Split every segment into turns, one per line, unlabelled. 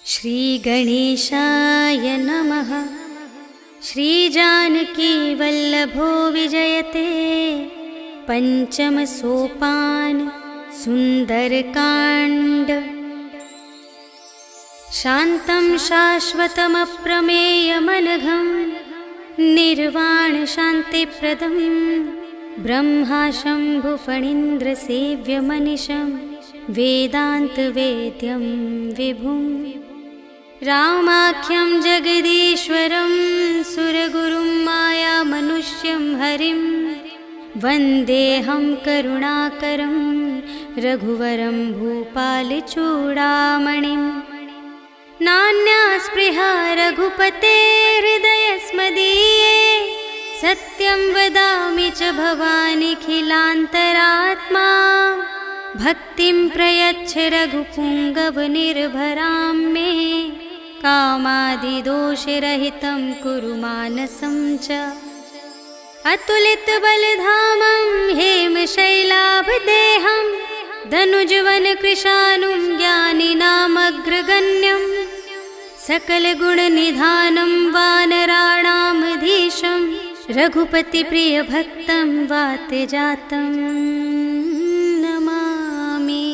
श्री गणेशाय नमः। श्री जानकी वल्लभो विजयते। पंचम सोपान सुंदरकांड। शांतं शाश्वतमप्रमेयमनघं निर्वाण शांतिप्रदं ब्रह्मा शंभुफणीन्द्र सेव्यमनिशं वेदान्तवेद्यं विभुं रामाख्यं जगदीश्वरं सुरगुरुं मायामनुष्यं हरिं वन्देऽहं करुणाकरं रघुवरं भूपालचूडामणिं। नान्या स्पृहा रघुपतेर्हृदयस्मदीये सत्यं वदामि च भवानिखिलान्तरात्मा। भक्तिं प्रयच्छ रघुपुङ्गवनिर्भरां मे कामादिदोषरहितं कुरु मानसं च। अतुलितबलधामं हेमशैलाभदेहं धनुजवनकृशानुं ज्ञानिनामग्रगण्यं सकलगुणनिधानं वानराणामधीशं रघुपतिप्रियभक्तं वातजातं नमामि।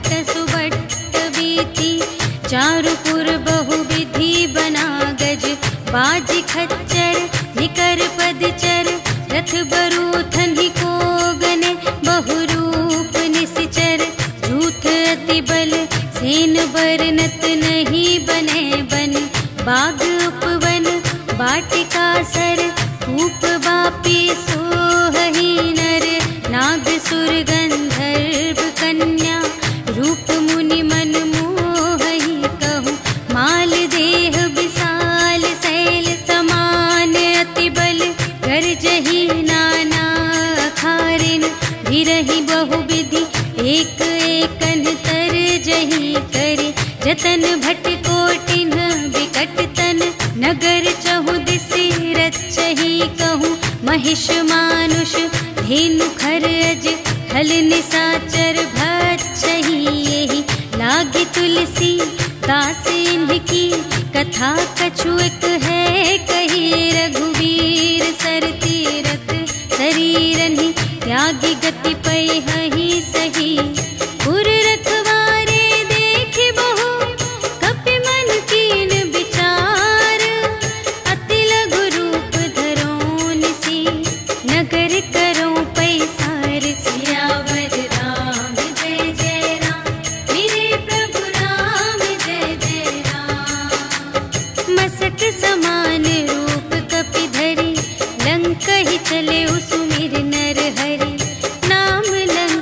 भट्ट सुबट्ट बीती, चारुपुर बहुविधि बना गज, बाज खच्चर निकर पदचर, रथ बरूथन ही को गने, बहुरूप निश्चर, झूठ अति बल सेन बरनत नहीं बने बन, बाग उपवन वाटिका सर, कूप बापी सोहही नर, नाग सुर गंधर्व कन्या, रूप मुनि मन मोहही कहूँ, माल देह विशाल शैल समान, अति बल गर्जही नाना अखारिन, भिरहि बहुविधि एक एकन तर जही करे, जतन भट कोटिन विकट तन, नगर चहु दिसि रचही कहूँ, महिष मानुष धेनु खरज, हल निसाचर भक्षही, यही लागी तुलसी दास इनकी, कथा कछु एक है कही, रघुवीर सर तीरथ शरीरनि, त्यागी गति पै हहि सही, पुर रखवारे देख बहु, कपि मन कीन विचार, अति लघु रूप धरो निसी, नगर करो पैसार, सियावर राम जय जय राम, मेरे प्रभु राम जय जय राम, मसक समान रूप कपि धरि, लंक ही चले सुमिर नर हरि, नाम लंक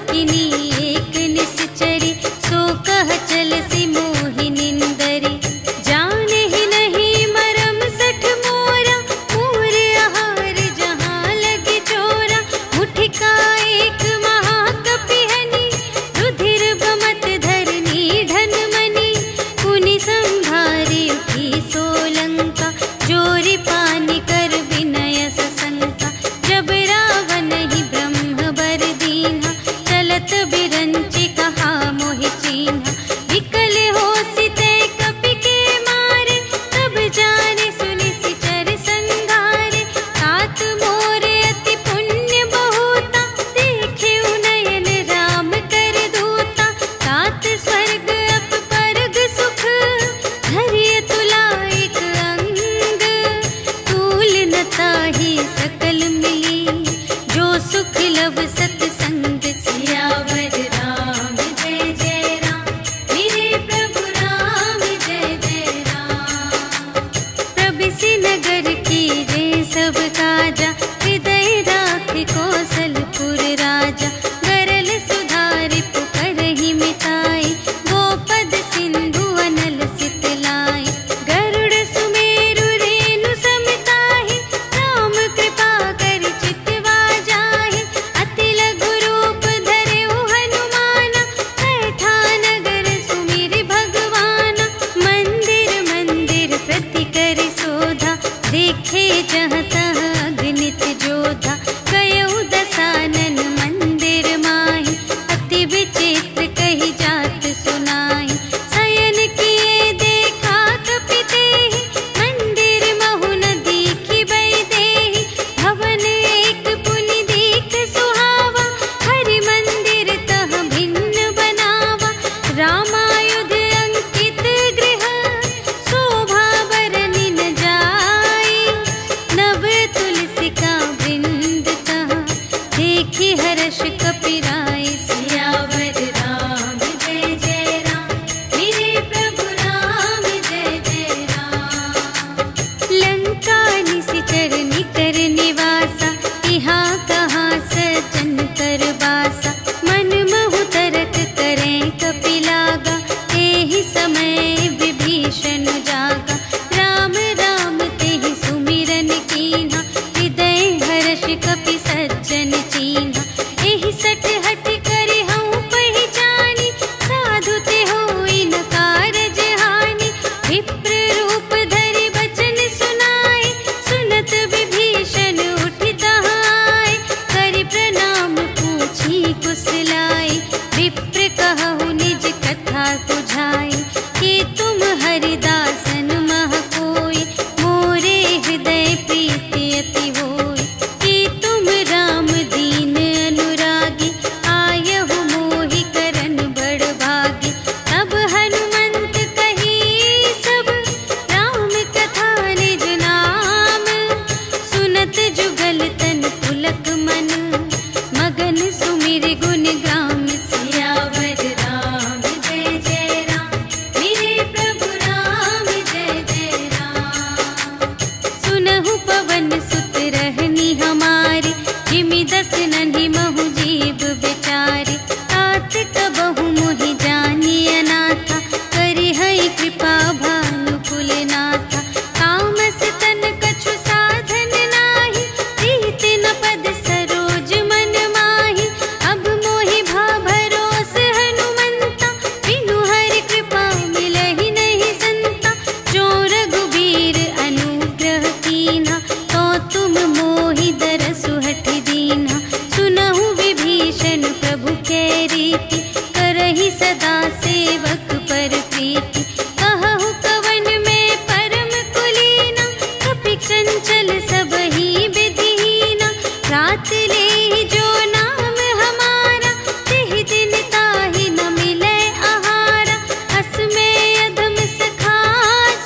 सेवक पर प्रीति। कहु कवन में परम कुलीना, कपि चंचल सबहि विधिहीना। रात ले जो नाम हमारा, तिहि दिन ताहि न मिले आहारा। अस में अधम सखा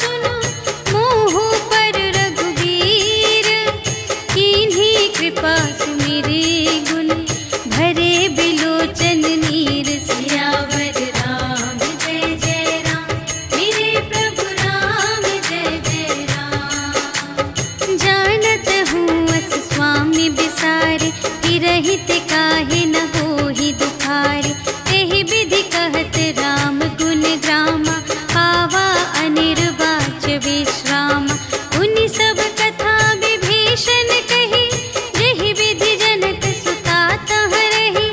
सुनो, मोह पर रघुवीर। कीन्ही कृपा सुमिरे गुण, भरे बिलोचन नीर। सियावर राम जय जय राम, मेरे प्रभु राम जय जय राम। जानत हूँ अस स्वामी बिसारे, रहित काहे न होहि दुखारे। एहि विधि कहत राम गुण ग्रामा, पावा अनिर्वाच विश्रामा। उनि सब कथा विभीषण कही, जेहि विधि जनक सुता तह रही।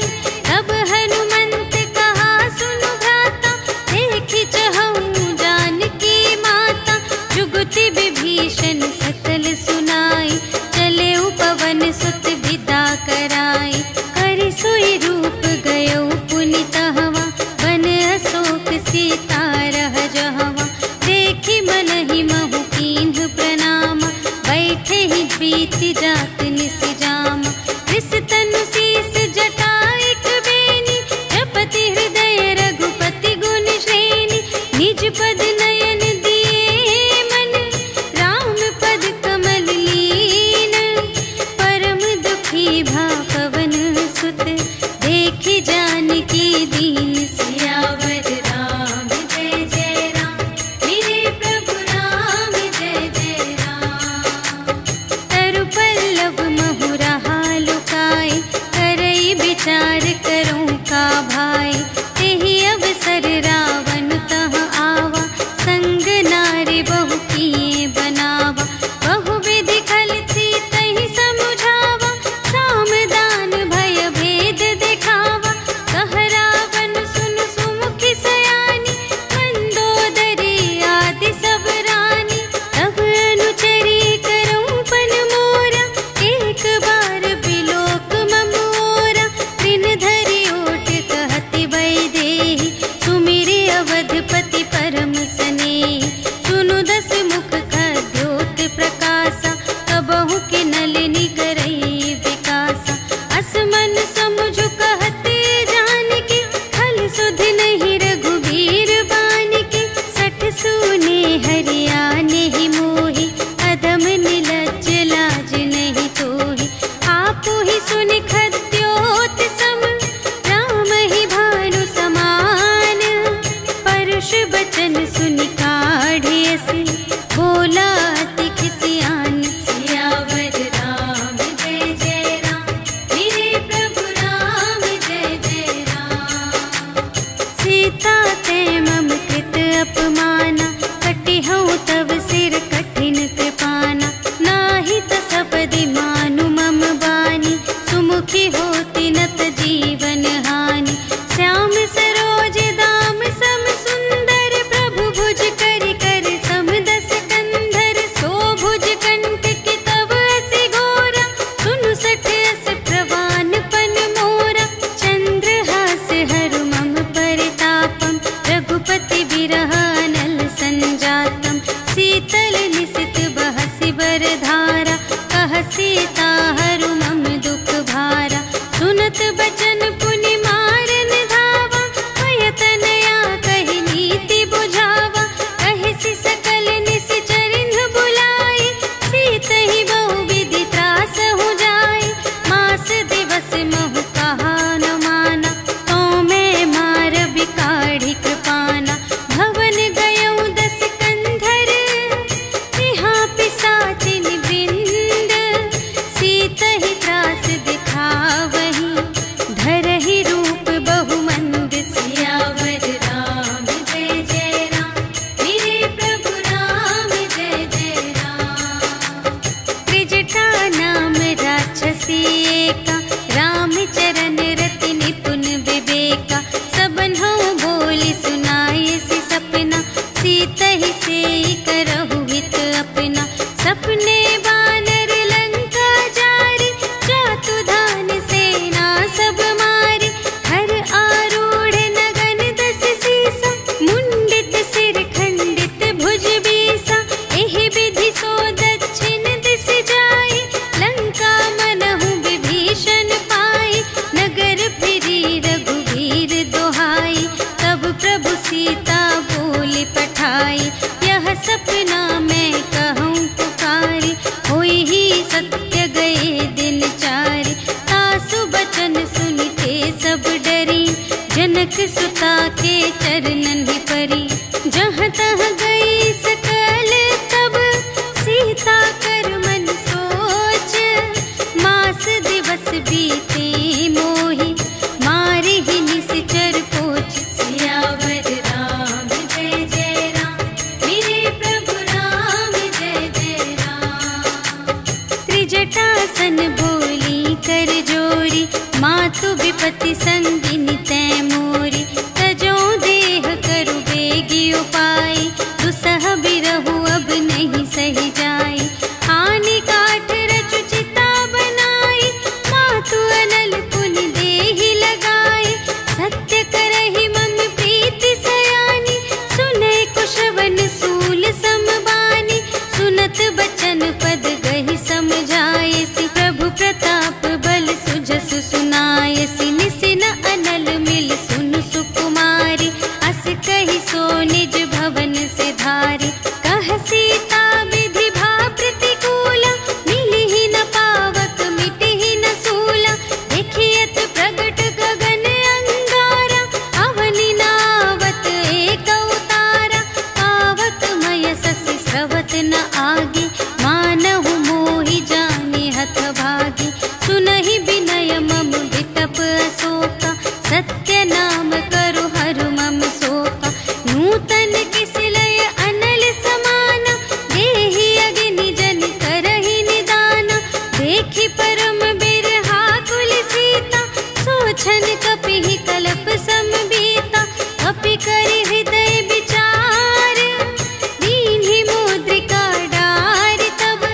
तब हनुमंत कहा सुनु भ्राता, देखि चहऊँ जानकी माता। जुगति विभीषण सकल सुनाई, चले पवन सुत विदा कराई। कर सोई रूप गयो पुनि तहवा, बन अशोक सीता रह जहवा। देखि मनहि महु कीन्ह प्रणामा, बैठे ही प्रीति जात निस जामा। कृस तनु शीस जटा एक बेनी, जपति हृदय रघुपति गुण श्रेणी। निज पद नयन दिए मन, राम पद कमल लीन। परम दुखी भा पवन सुत, देखि जानकी दीन। सियावर राम जय जय राम, मेरे प्रभु राम जय जय राम। तरु पल्लव महु रहा लुकाए, करई विचार करूँ का भाई। तेहि अवसर रावण तह आवा, संग नारी बहु किए बनावा। बहु विधि खल सीतहि समुझावा, साम दान भय भेद दिखावा। कह रावण सुन सुमुखि सयानी, मंदोदरी आदि सब रानी। तब अनुचरी करऊँ पन मोरा, एक बार बिलोक मम ओरा। त्रिन धरि ओट कहति वैदेही, सुमिरि अवधपति परम स्नेही। सुनु दस मुख खद्योत प्रकाशा, कबहु के नलिनी करई विकासा। अस मन समुझ कहते जानकी, खल सुध नहीं रघुवीर बानिके। सठ सूने हरिया नहीं मोहि, अधम निलज्ज लाज नहीं तोहि। आपु ही सुनि खद्योत सम, राम ही भानु समान। परुष बचन सुनि काढ़े अस, बोला अति खिसियान। सियावर राम जय जय राम, मेरे प्रभु राम जय जय राम। सीता ते मम कृत अपमाना, कटिहउँ तव सिर कठिन कृपाना। नाही त सपदि मानु मम बानी, सुमुखी होती नत जीवन हानि। श्याम सरोज दाम सम सुंदर, प्रभु भुज करि कर सम दस कंधर। सो भुज कंठ की तब असी घोरा, सुनु सठ अस प्रवान पन मोरा। चंद्रहास हरु मम परितापम, रघुपति बिरह अनल संजातम। शीतल निसित बहसि बरधारा, कह सीता हरु मम दुख भारा। सुनत बचन पुनि मारन धावा, भय तनया कहि नीति बुझावा। कहिसि सकल निश्चरिन्ह बुलाई, सीतहि बहु विधि त्रासहु जाई। मास दिवस महु कहा न माना, तो मैं मार बिकाढ़ी कृपाना। भवन पिता बोले पठाई, यह सपना मैं कहूँ पुकारी, होई ही सत्य गए दिन चारि, तासु बचन सुनते सब डरी, जनक सुता के चरणन ही परी, जहाँ तहाँ गई सकल तब सीता कर मन सोच, मास दिवस बीते मोहि मारे ही निश्चर पोच, सियावर राम जय जय राम, मेरे प्रभु राम जय जय राम। त्रिजटासन बोली कर जोरी, मातु विपति संगिनी तै मोरी, तजो देह करु बेगी उपाय, दुसह बिरहु अब नहीं सही जाय, आने काठ रचु चिता बनाई, मातु अनल पुनि देहि लगाई, सत्य करहि मम प्रीति सयानी, सुनै कुशवन सूल समबानी, सुनत बचन पद गहि समझायसि, प्रभु प्रताप बल सुजस सुनायसि, निसिन अनल मिल सुन सुकुमारी, अस कहि सो निज भवन से धारी, कह सीता विधि भा प्रतिकूला, मिलिहि न पावक मिटिहि न सूला, देखियत प्रगट गगन अंगारा, अवनि नावत एक उतारा, पावक मय ससि स्रवत न आगे, मानहु मोहि जाने हथ भागी, सुनहि विनय मम विटप अशोका, सत्य नाम करु हरु मम शोका, नूतन किसलय अनल समाना, देहि अग्नि जन करहि निदाना, देखि परम बिरहा कुल सीता, सोचन कपिहि कलप समबीता, कपि करि हृदय विचार, दीन्हि मुद्रिका डारि तब,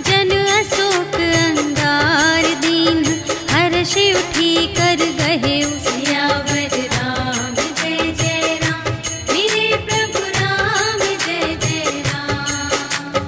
जन अशोक अंगार दीन, हर्षि उठी कर गहे सियावर राम जय जय राम, मेरे प्रभु राम जय जय राम।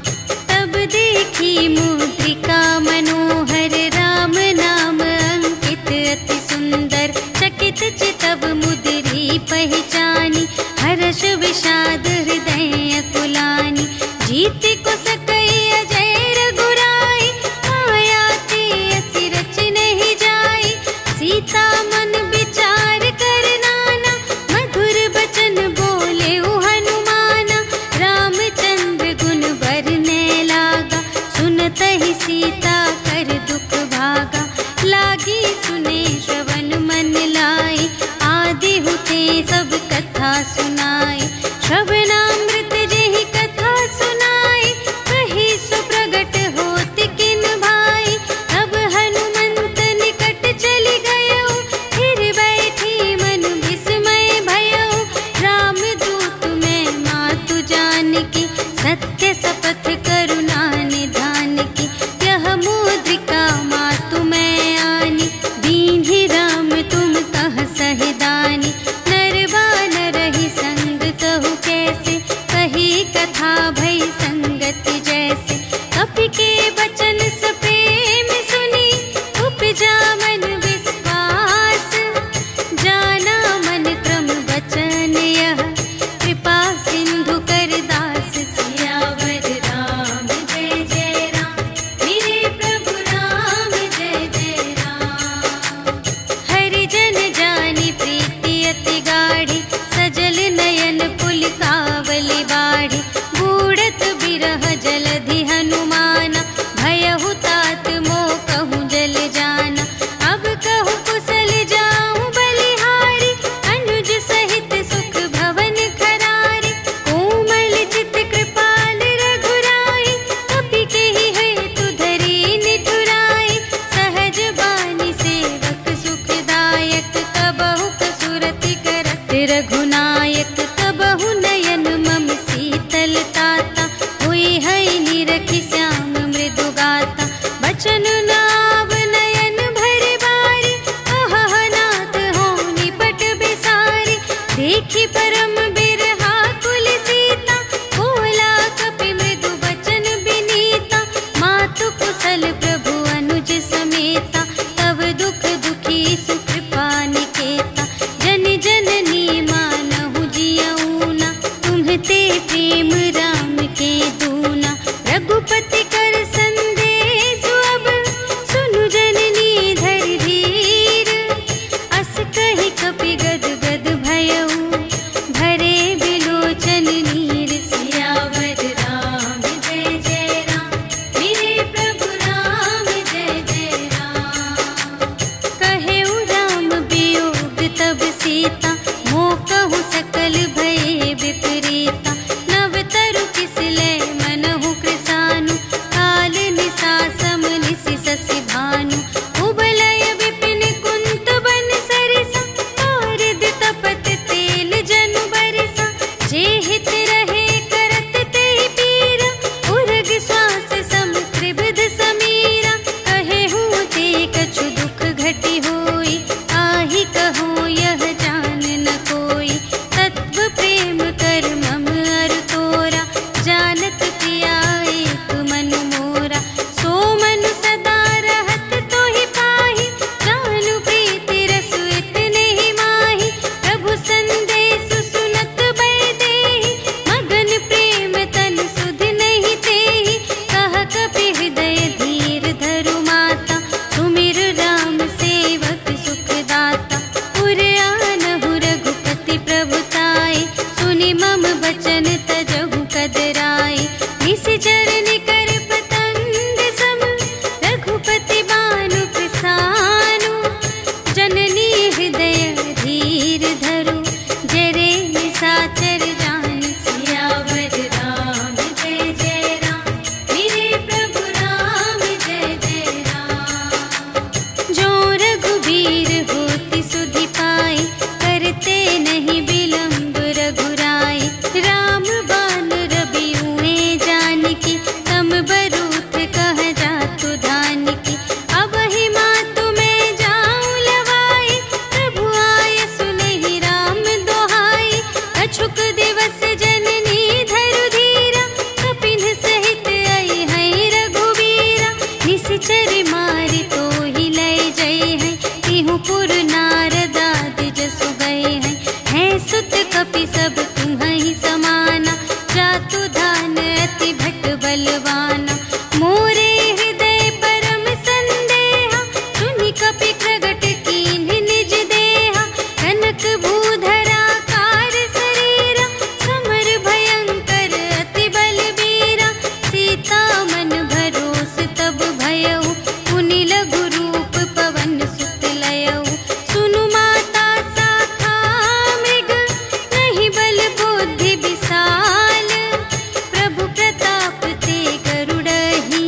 तब देखी मुद्रिका मनोहर, राम नाम अंकित अति सुंदर, चकित चितव मुद्री पहचानी, हर्ष विषाद हृदय अकुलानी, जीत को सकई अजय रघुराई, माया ते असि रच नहीं जाई, सीता मन विचार कर नाना, मधुर बचन बोले हनुमाना, रामचंद्र गुण बरने लागा, सुनत ही सीता कर दुख भागा, लागी सुने श्रवण मन लाई, आदि हुते सब कथा सुनाई, श्रवणामृत जेहि कथा सुनाई, कही सो प्रगट होत किन भाई, तब हनुमंत निकट चली गयो, फिर बैठी मन विस्मय भयो, राम दूत में मातु जानकी, सत्य शपथ करुणा निधान की, यह मुद्रिका मातु मैं आनी, दीन्हि राम तुम कह सहिदानी, नर बानर ही संग कहु कैसे, बचन तजहु कदराई। निशिचर निकर पतंग सम रघुपति बानु प्रसानु। जननी हृदय धीर धरु जरे निशाचर जान। सियावर राम जय जय राम मेरे प्रभु राम जय जय राम। जो रघुबीर होति सुधि पाई करते नहीं विलंब रघुराई। राम बान रबियुए जानकी तम बरूथ कह जातु धानकी। अब ही मातु मैं जाऊं लवाई प्रभु आय सुनहि राम दोहाई। अछुक दिवस जननी धरु धीरा कपिन सहित आई है रघुवीरा। निशिचर मारि तो ही लय जय है तिहु पुर नारद आदि जसु गए हैं। है सुत कपि सब तुम्हि समाना जातु धान अति भट बलवाना। मोरे हृदय परम संदेहा सुनि कपि प्रगट कीन्ह निज देहा। कनक भूधरा कार शरीरा समर भयंकर अति बलबीरा। सीता मन भरोस तब भयउ पुनि लघु रूप पवन सुत लयउ। सुनु माता शाखा मृग नहीं बल बुद्धि विशाल। प्रभु प्रताप ते गरुड़हि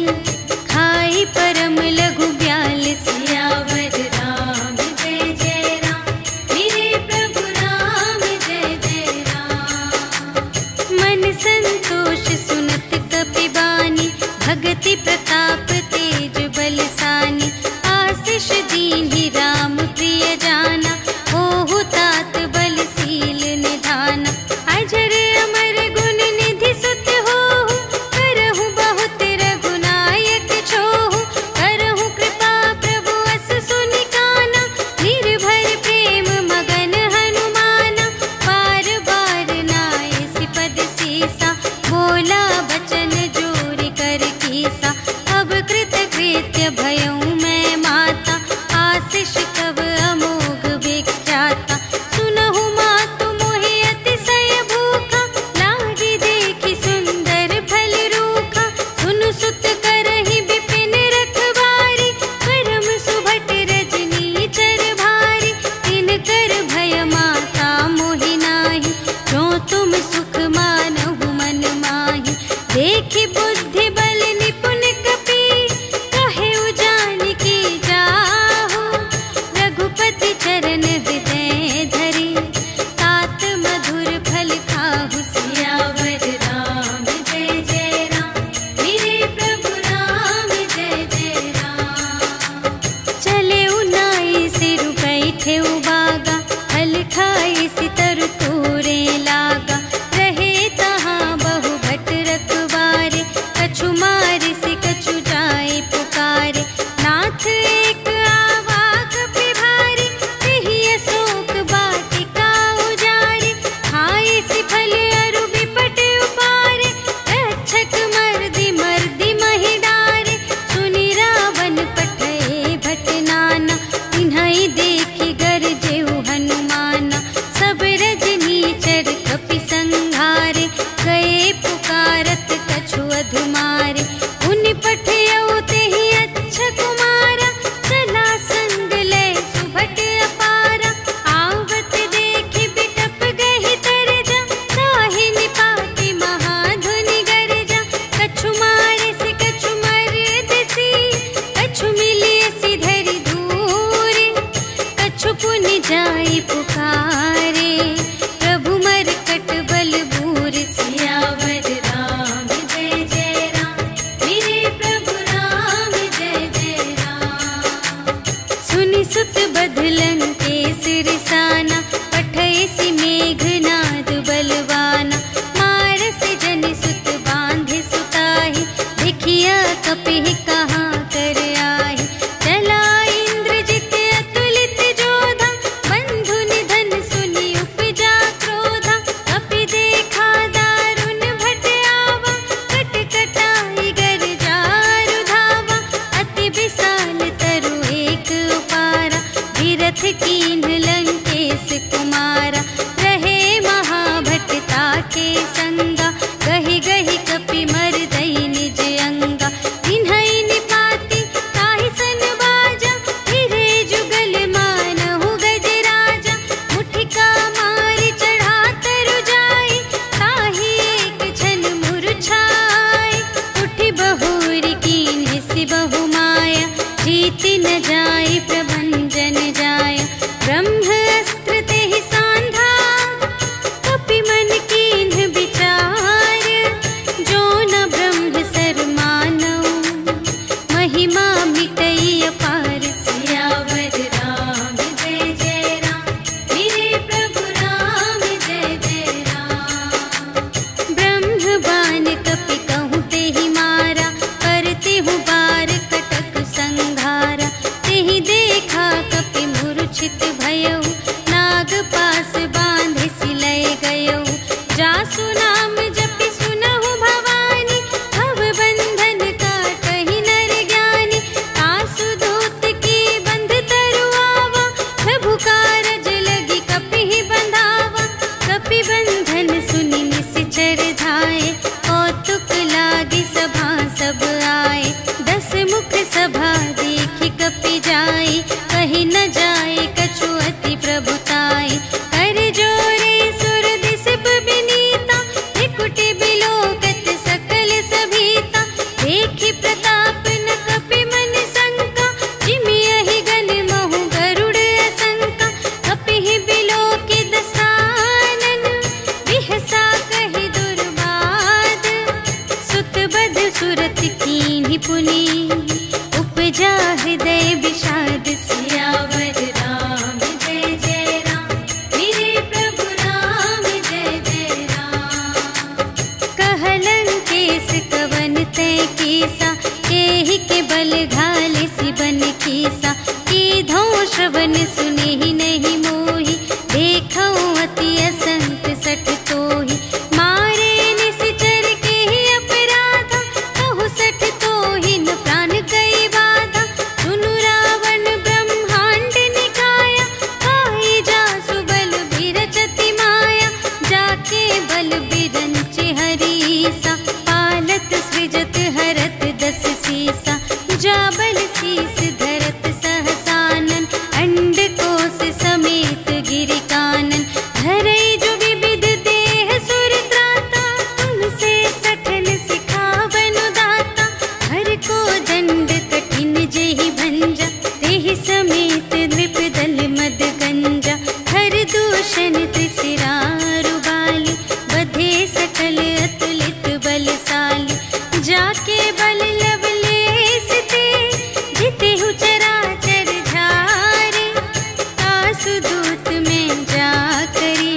खाई परम लघु ब्याल। सियावर राम जय जय राम मेरे प्रभु राम जय जय राम। मन संतोष सुनत कपि बानी भगति प्रताप तेज बलसानी। आशीष दीन्हि राम प्रिय जाना होहु तात बलशील निधाना। अजर अमर गुण निधि सुत होहु करहु बहुत रघुनायक छोहु। करहु कृपा प्रभु अस सुनि काना निर्भर प्रेम मगन हनुमाना। बार बार नाय सिपद सीसा बोला बचन जोरि कर कीसा। अब कृत कृत्य भयउ मैं माता आशीष तव अमोघ विख्याता। सुनहु मातु मोहि अतिशय भूखा लागी देखि सुंदर फल रूखा। सुनु सुत करहि विपिन रखवारी परम सुभट रजनी चर भारी। तिनकर भय माता मोहि नाही जो तुम सुख मानहु मन माही। देखि बुद्धि बल निपुण कपि कहेउ जानकी जाहु। रघुपति चरण हृदय धरि तात मधुर फल खाहु। सियावर राम जय जय राम मेरे प्रभु राम जय जय राम। चले उनाई सिरु बैठे बागा फल खाई सितरु तोरे लागा। रहे संगा, गहि गहि कपि मरदई निज अंगा। तिन्हई निपाति ताहि सन बाजा, फिरे जुगल मानहु गजराजा। मुठिका मारि चढ़ा तरु जाई, ताहि एक क्षण मुरझाई। उठि बहुरी कीन्ह सि बहु माया, जीति न जाई प्रभंजन जाया। ब्रह्म अस्त्र तेहि सांधा, कपि मन कीन्ह विचार। जो न ब्रह्म सर मानौ, महिमा मिटई अपार। सियावर राम जय जय राम, मेरे प्रभु राम जय जय राम। ब्रह्म बाण कपि कहूँ तेहि मारा, करते हूँ बार कटक संघारा। तेहि देखा कपि मूर्छित भयउ, नाग पास बांधे सिलय गयउ। जासु नाम जपि सुनहु भवानी, भव बंधन काटहि नर ज्ञानी। आसु दूत की बंध तरु आवा, प्रभु कारज लगी कपि बंधावा। कपि बंधन सुनि निश्चर धाये, कौतुक लागी सभा सब आए। 10 मुख सभा देखि कपि जाई, कहि न जाए कछु अति प्रभुताई। कर जोरे सुर दिस बिनीता, त्रिकुटि बिलोकत सकल सभीता। देखि प्रताप न कपि मन शंका, जिमियहि गन महु गरुड़ असंका। कपिहि बिलोकि दसानन, बिहसा कहि दुर्बाद। सुत बध सुरत कीन्हि पुनि, उपजा हृदय विषाद। सियावर राम जय जय राम, मेरे प्रभु राम जय जय राम। कहलन केस कवन तै कीसा, केहि के बल घाले सिबन कीसा। कीधौ श्रवण सुनेहि नहीं मोहि, देखौ अति असंत सठ तोहि। मारे निश्चर केहि अपराधा, कहु सठ तोहि न प्राण कई बाधा। सुनु रावण ब्रह्मांड निकाया, खाई जासु बल बिरचति माया। जाके बल बिरंच हरीसा, पालत सृजत हरत 10 सीसा। जा बल शीस धरत सहसानन, अंड कोश समेत गिरि कानन। धरई जो विविध देह सुर त्राता, तुमसे सठन सिखावनु दाता। हर को दंड कठिन जेहि भंजा, तेहि समेत नृप दल मद गंजा। हर दूषण त्रिशिरारु बाली, बधे सकल अतुलित बलशाली। जाके बल लवलेस ते, जितेहु चराचर झारे। आसु दूत में जा करी,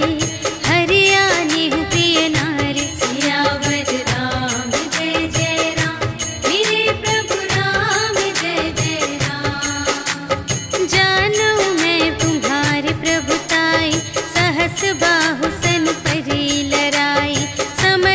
हरियानेहु प्रिय नारी। सियावर राम जय जय राम, मेरे प्रभु राम जय जय राम। जानू मैं तुम्हारे प्रभुताई, सहस बाहु सन परी लराई। सम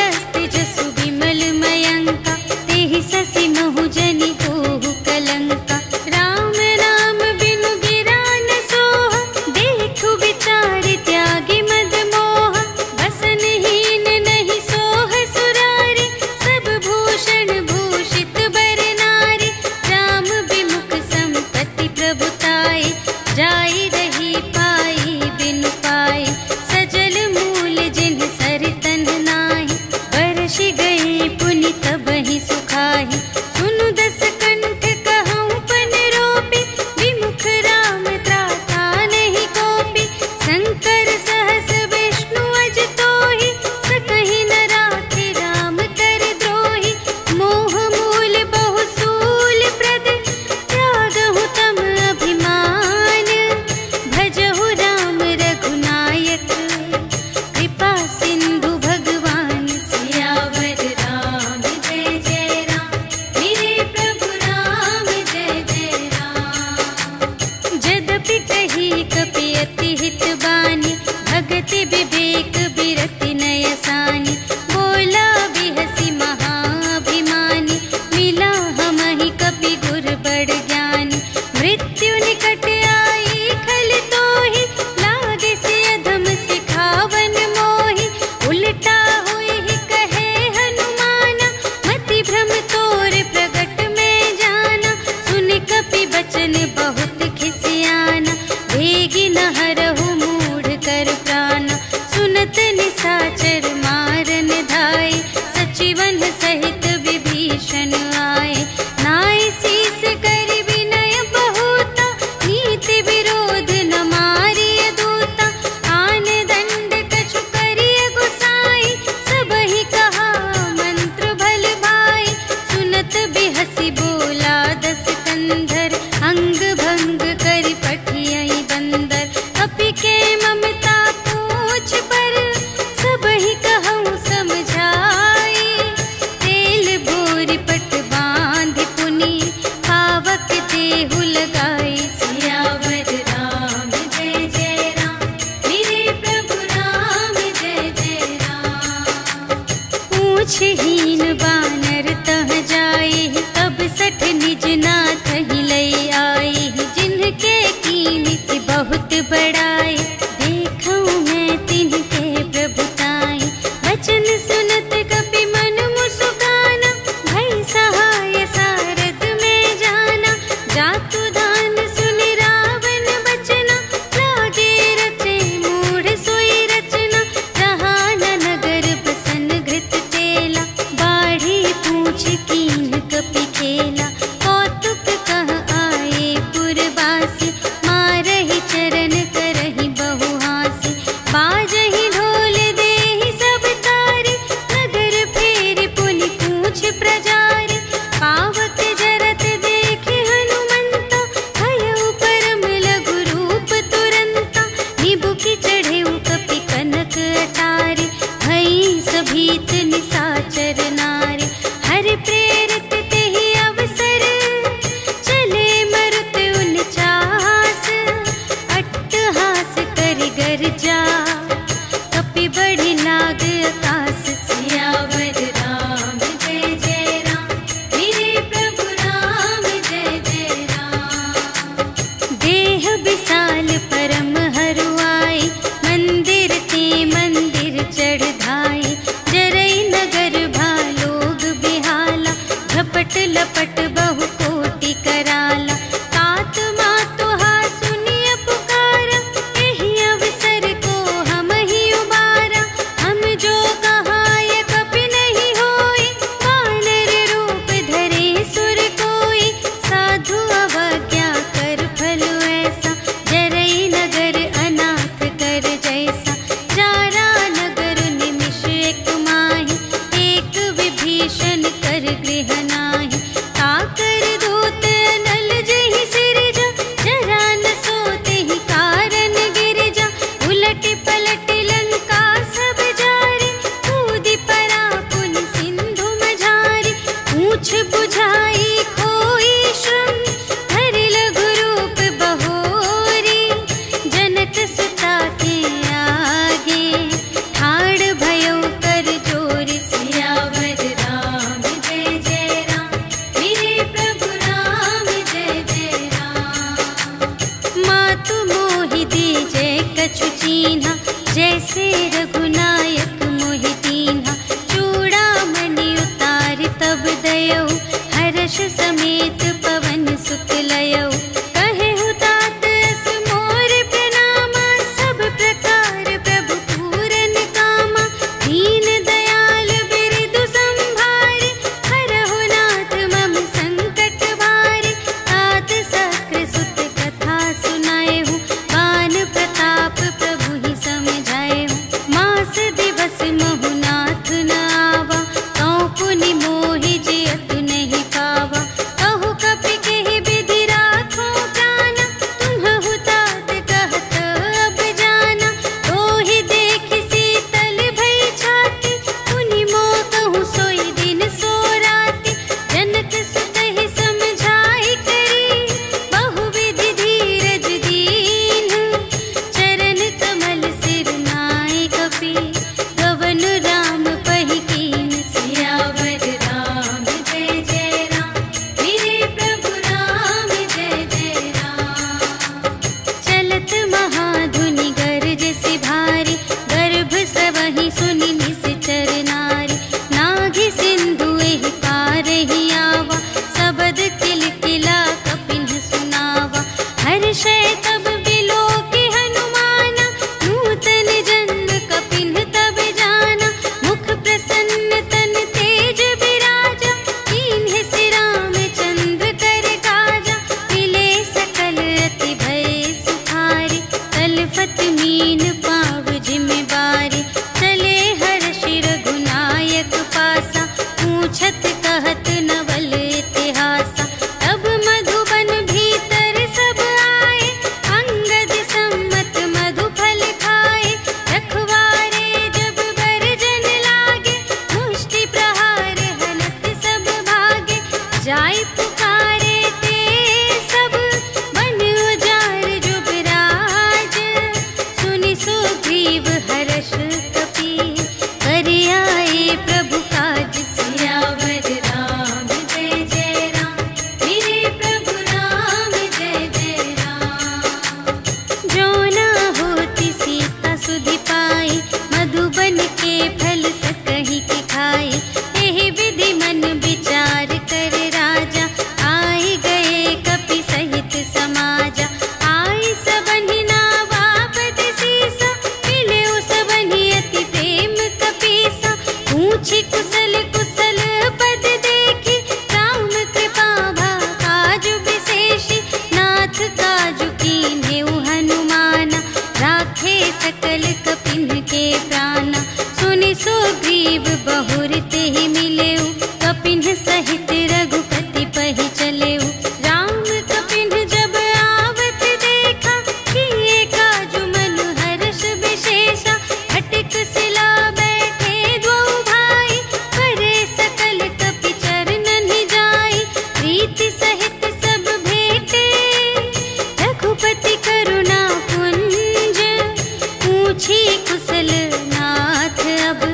हस्त जसु विमल मयंका, तेहि ससि महु जनि होहु कलंका। राम नाम बिनु गिरा न सोहा, देखु विचार त्यागी मद मोहा। बसनहीन नहीं सोह सुरारी, सब भूषण भूषित बर नारी। राम विमुख संपत्ति प्रभुताई, जाई रही पाई बिनु पाई। सजल मूल जिन सर तन नाही, बरसि गए पुनि तबहि सुखाहि। सुनु दस कंठ कहऊँ पन रोपी, विमुख राम त्राता नहीं कोपी। शंकर सहस विष्णु अज तोहि, सकहि न राखे राम कर द्रोही। मोह मूल बहु सूल प्रद, त्यागहु तम अभिमान। भजहु राम रघुनायक, कृपा सिंधु भगवान। सियावर राम जय जय राम, मेरे प्रभु राम जय जय राम। जदपि कही कपि अति हित बानी, भगति विवेक बिरति नय सानी। बोला बिहसि महाभिमानी, मिला हमहि कपि गुर बड़ ज्ञानी। मृत्यु निकट आई खल तोहि, लागे से अधम सिखावन मोहि। उलटा होहि कहे हनुमाना, मति भ्रम तोर प्रगट में जाना। सुनि कपि बचन बहुत खिसियाना, भेगी न हरहु मूढ़ कर प्राना। सुनत निसाचर मारन धाय, सचिवन सहित विभीषण आए। नाय शीस कर विनय बहुता, नीति विरोध न मारिय दूता। आन दंड कछु करिय गुसाई, सबहि कहा मंत्र भल भाई। सुनत बिहसि बोला दस कंधर, अंग भंग करि पठियहि बंदर। अपि के ममता पूछ पर, सबहि कहऊँ समझाई। तेल बोरि पट बाँधि पुनि, पावक देहु लगाई। सियावर राम जय जय राम, मेरे प्रभु राम जय जय राम। पूछहीन बानर तह जाई, तब सठ निज नाथ ही लई आई। जिनके कीमत बहुत बड़ाई, देखऊँ मैं तिनके प्रभुताई। वचन सुनत कपि मन मुसुकाना, भई सहाय सारद में जाना। जातु दान सुनि रावण बचना, लागे रचे मूढ़ सोई रचना। जहाँ न नगर बसन घृत तेला, बाढ़ कुशल कुशल पद देखी, राम कृपा भा काजु विशेषी। नाथ काजु कीन्हेउ हनुमाना, राखे सकल कपिन के प्राणा। सुनि सुग्रीव बहुर तेहि मिलेउ, कपिन सहित रघुपति पहि चलेउ। राम कपिन जब आवत देखा, किए काजु मन हर्ष विशेषा। हटिक सिला बैठे द्वौ भाई, करे सकल कपि चरणन जाई। प्रीति सहित सब भेटे, रघुपति करुणा पुंज। पूछी कुशल नाथ अब,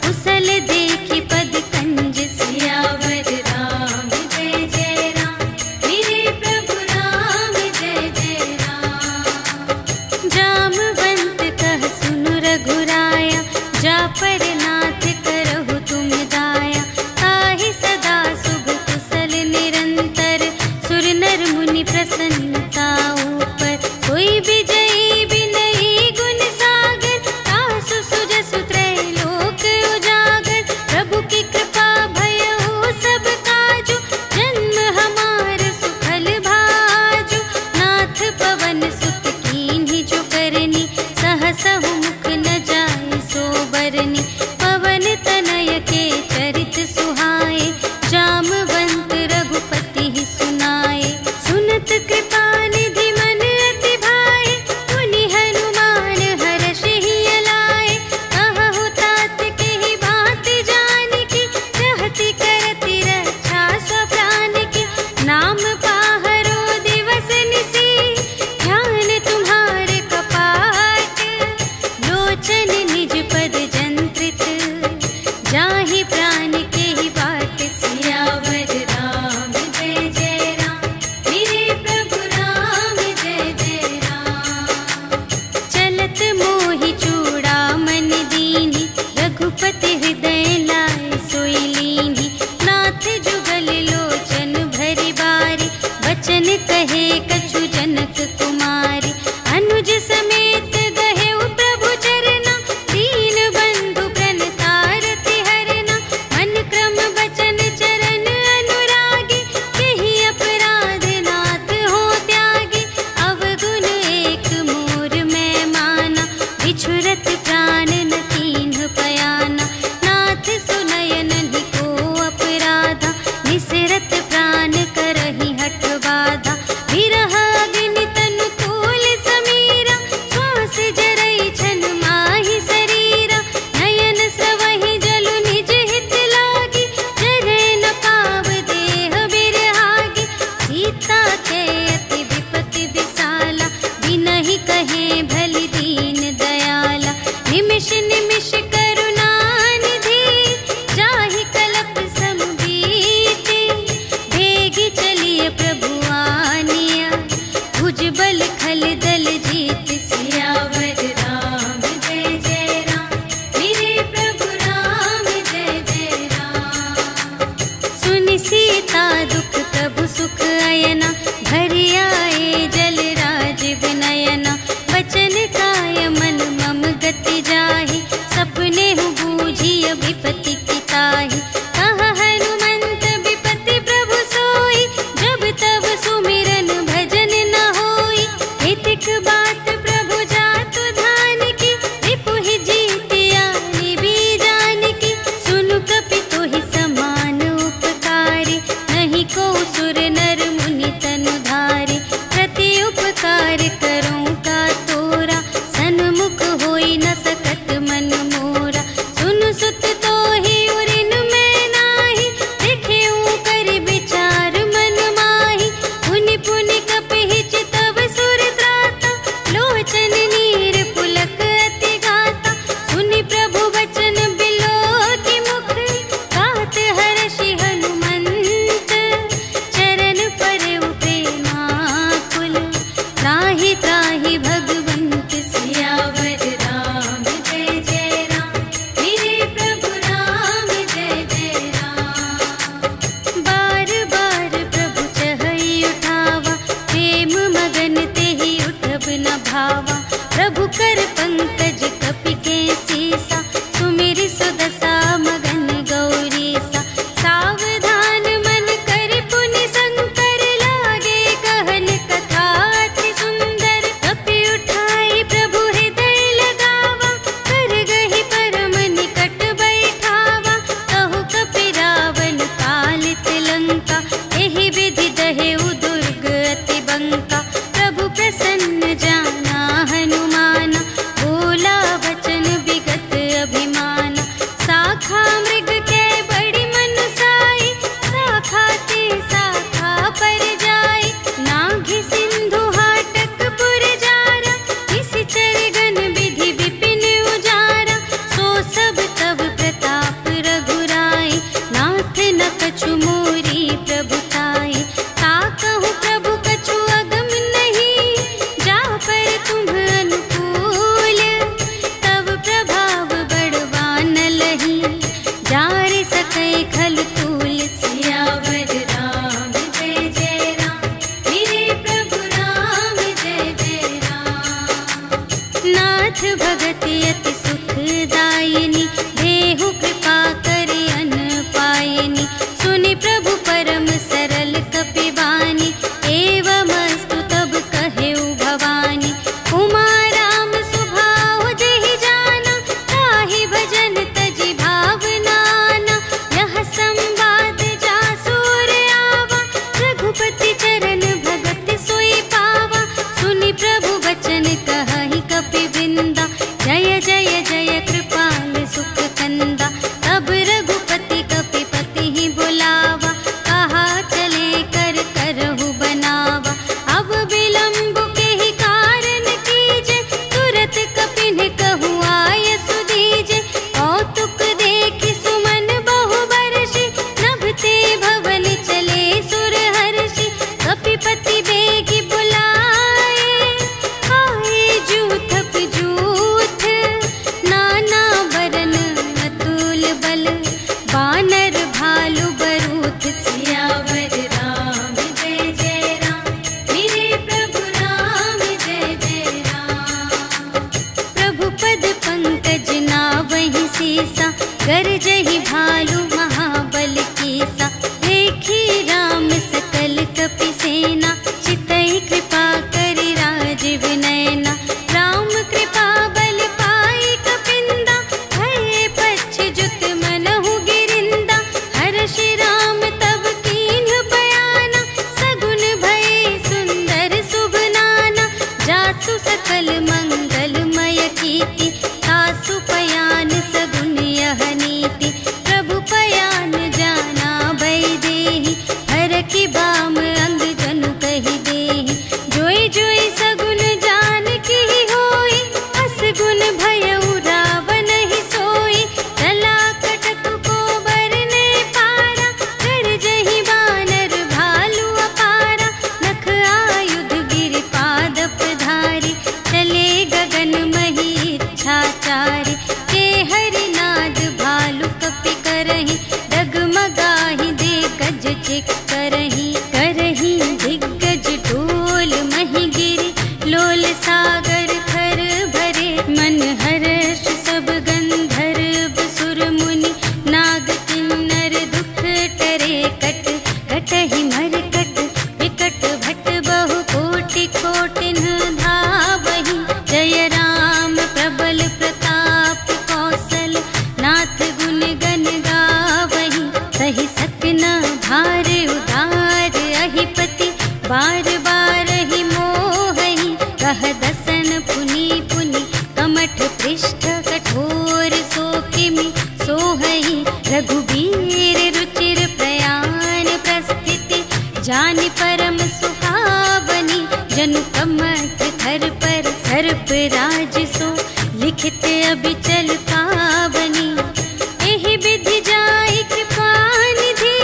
कुशल देखी पद कंज। सियावर राम जय जय राम, मेरे प्रभु राम जय जय राम। जामवंत कह सुनु रघुराया, जा पर नाथ करहु तुम दाया। ताहि सदा शुभ कुशल निरंतर, सुर नर मुनि प्रसन्नता ऊपर। कोई विजयी विनयी गुण सागर, तासु सुजसु त्रैलोक उजागर। प्रभु की कृपा भयउ सब काजु, जन्म हमार सुफल भाजु। नाथ पवन सुत कीन्हि जो करनी, सहसहु मुख न जाय सो बरनी। पवन तनय के चरित सुहाए, जामवंत रघुपति ही सुनाए। सुनत कृपा निधि मन अति भाए, मुनि हनुमान हर्षहि अलाए। कहु तात केहि बात जानकी, रहति करति रक्षा सब प्राण की। नाम पाहरो दिवस निसी, ध्यान तुम्हारे कपाट। लोचन निज पद जंत्रित, जाहि प्राण केहि बाट। सियावर राम जय जय राम, मेरे प्रभु राम जय जय राम। चलत मोहि चूड़ामणि दीन्हि, रघुपति हृदय लाए सोई लीन्हि। नाथ जुगल लोचन भरि बारी, बचन कहे कछु जनक कुमारी। अनुज समेत गहेउ प्रभु चरना, दीन बंधु प्रणतारति हरना। मन क्रम बचन चरण अनुरागी, केहि अपराध नाथ हो त्यागी। अवगुण एक मोर मैं माना, बिछुरत प्राण न कीन्ह पयाना। नाथ सुनयनहि को अपराधा, निसरत प्राण करहि हठ बाधा। विरह अग्नि तनु तूल समीरा, श्वास जरई छन माहि शरीरा। नयन स्रवहि जलु निज हित लागी, जरै न पाव देह बिरहागी। सीता के अति विपति विसाला, बिनहि कहे भलि दीन दयाला। निमिष निमिष करुणा निधि, जाहि कलप सम बीति। भेगी चलिए प्रभु आनिया, भुज बल खल दल जीत। सियावर राम जय जय राम, मेरे प्रभु राम जय जय राम। सुनि सीता दुख प्रभु सुख अयना, भरि आए जल राज विनयना। बचन काय मन मम गति जाहि, सपने हु बूझिय विपति की ताहि। कहा हनुमंत विपति प्रभु सोई, जब तब सुमिरन भजन न होई। हितिक बात प्रभु जातु धान की, रिपुहि जीतिया निबी जानकी। सुनु कपि तोहि समान उपकारी, नहीं को सुर नर मुनि तन कई खल तूल। सियावर राम जय जय राम, मेरे प्रभु राम जय जय राम। नाथ भगति अति सुखदायिनी, देहु कृपा करे अन पायिनी। सुनि प्रभु परम सरल कपिवानी, एवमस्तु तब कहेउ भवानी। उमा राम सुभाव जेहि जाना, ताहि भजन तजि भावनाना। यह संवाद जासुर आवा, रघुपति चरण भगत सोई पावा। सुनि प्रभु बचन कहहि कपिवृंदा, जय जय जय कृपाल सुख कंदा। तब रघुपति कपिपति ही बुलावा, कहा चले कर करहु बनावा। अब विलंब के ही कारण कीजे, तुरत कपिन कहु आय सुदीजे। कौतुक देखि सुमन बहु बरषि, नभते भवन चले सुर हर्षि। कपिपति बेगी बुलाए, आए जूथप जूथ। नाना बरन अतुल बल, बानर भालु बरूथ। सियावर राम जय जय राम, मेरे प्रभु राम जय जय राम। प्रभु पद पंकज नावहि सीसा, गरजहि भालु महाबल कीसा। देखी राम सकल कपि सेना, चितहि कृपा करि राजीव नयना। राम कृपा बल पाई कपिंदा, भये पच्छजुत मनहु गिरिंदा। हर्षि राम तब कीन्ह बयाना, सगुन भये सुंदर शुभ नाना। जासु सकल मंगलमय कीर्ति, तासु पयान सगुन यह नीति। प्रभु पयान जाना भय देहि, हरखि बाम अंग जनु कहि देहि। जोई जोई सगुन जान की होई, असगुन भयउ रावण ही सोई। चला कटक को बरने पारा, गरजहि बानर भालु अपारा। नख आयुध गिरिपाद पधारी, चले गगन मही इच्छाचारी। के हरिनाद भालु कपि करहि, डगमगाहि दे गज चिक करहि। करहि दिग्गज डोल महि गिरि, लोल सागर खर भरे। मन हर्ष सब गंधर्व सुर मुनि, नाग किन्नर दुख टरे। कट कटहि मरकट, विकट भट बहु कोटि कोटिन धावहि। जय राम प्रबल प्रताप कौशल, नाथ गुण गण गावहि। सहि सकना भार उदार अहिपति, बार बार ही मोहहि। कह दसन पुनि पुनि, कमठ पृष्ठ कठोर सोकिमि सोहहि। रघुबीर रुचिर प्रयाण प्रस्थिति, जानि परम सुहावनी। जनु कमठ धर पर सर्प राज सो, लिखित अबिचल पावनी। एहि विधि जाहि कृपा निधि,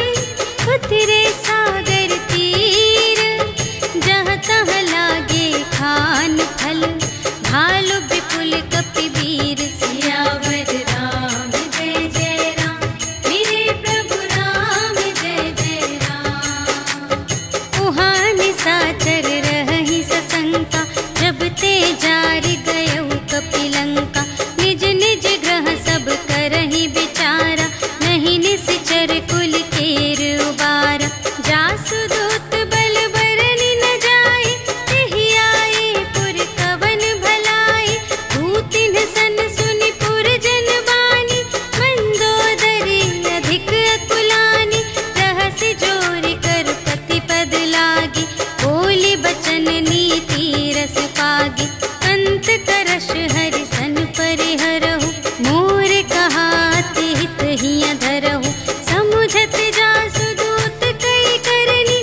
उतरे सागर तीर। जहाँ तहाँ लागे खान फल, भालु विपुल कपिवीर। सियावर राम जय जय राम, मेरे प्रभु राम जय जय राम। उहाँ निशाचर रहहि सशंका, जब ते जारि गयउ कपिलंका। निज निज ग्रह सब करहि विचारा, नहीं निश्चर कुल केर उबारा। जासु दूत बल बरनि न जाए, तेहि आए पुर कवन भलाई। दूतिन सन सुनि पुर जन बानी, मंदोदरी अधिक अकुलानी। रहसि जोरि कर पति पद लागी, बोली बचन नीति रस पागी। अंत करश हरि सन परिहरहु, मोर कहाति हित हिय धरहु। समुझत जासु दूत कई करनी,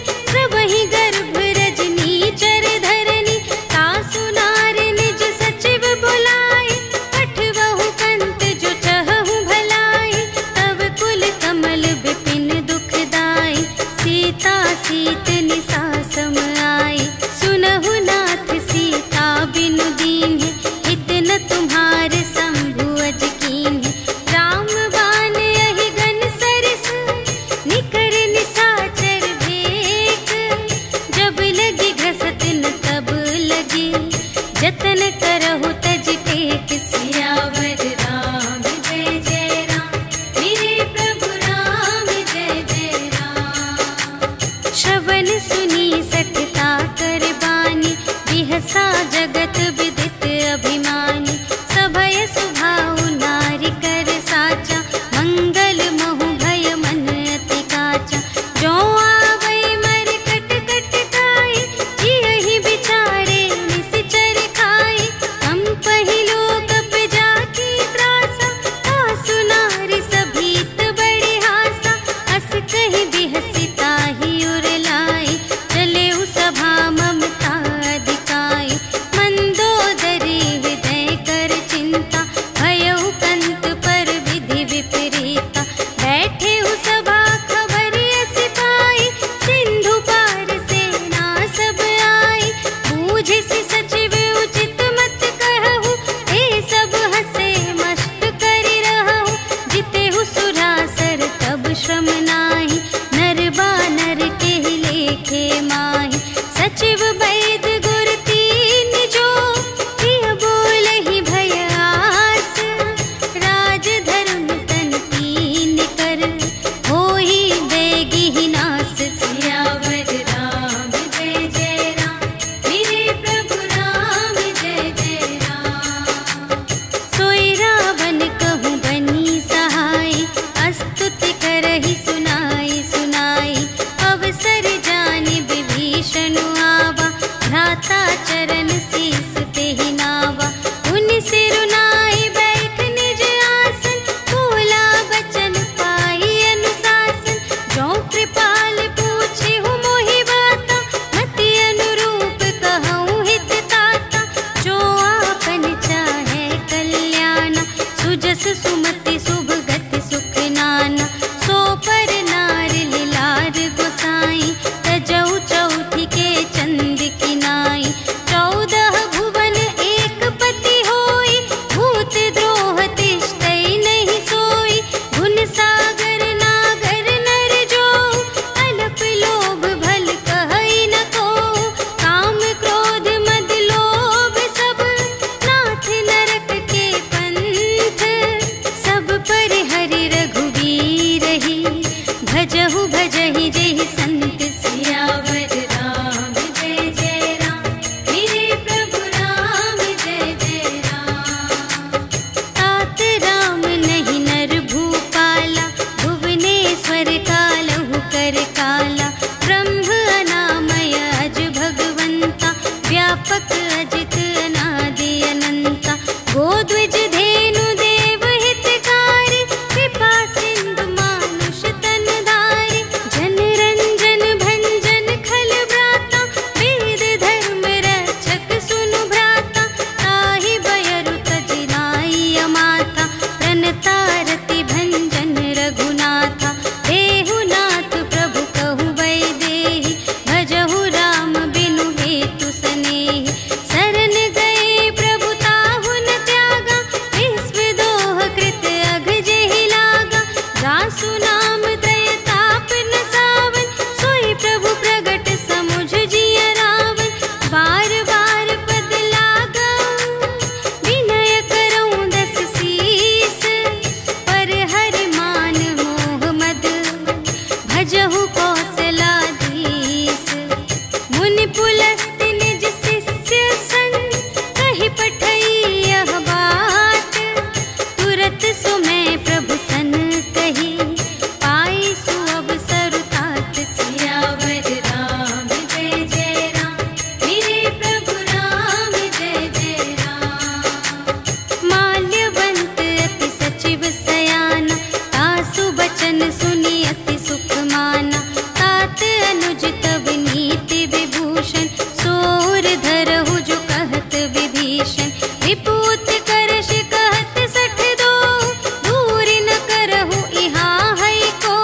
भजहु भजहि जेहि संत सियावर राम जय जय राम। मेरे प्रभु राम जय जय राम। तात राम नहीं नर भूपाला, भुवनेश्वर कालहु कर काला। ब्रह्म अनामय अज भगवंता, व्यापक अजित अनादि अनंता। गोद्विज धेनु देव हितकारी, कृपा सिंधु मानुष तन धारी। जन रंजन भंजन खल व्राता, वेद धर्म रक्षक सुनु भ्राता। ताहि बयरु तजि नाई अमाता, प्रणतारति भंजन रघुनाथा। देहु नाथ प्रभु कहु वैदेही, भजहु राम बिनु हेतु सनेही। शरण गए प्रभु ताहु न त्यागा, विश्व दोह कृत अघ जेहि लागा। जासु नाम त्रय ताप न सावन, सोई प्रभु प्रगट समुझ जिय रावण। बार बार पद लागऊं, विनय करऊं दस सीस। पर हरि मान मोह मद, भजहु कौशलाधीश। मुनि पुलस्त्य निज शिष्य संग, कहि पठई यह बात। तुरत सुमय प्रभु सन कही, पाई सुअवसर तात। सियावर राम जय जय राम। मेरे प्रभु राम जय जय राम। माल्यवंत अति सचिव सयाना, तासु बचन सुनि अति सुख माना। तात अनुज तब नीति विभूषण, सोर धरहु जो कहत विभीषण। विपूत करश कहत सठ दो, दूरि न करहु इहाँ है को।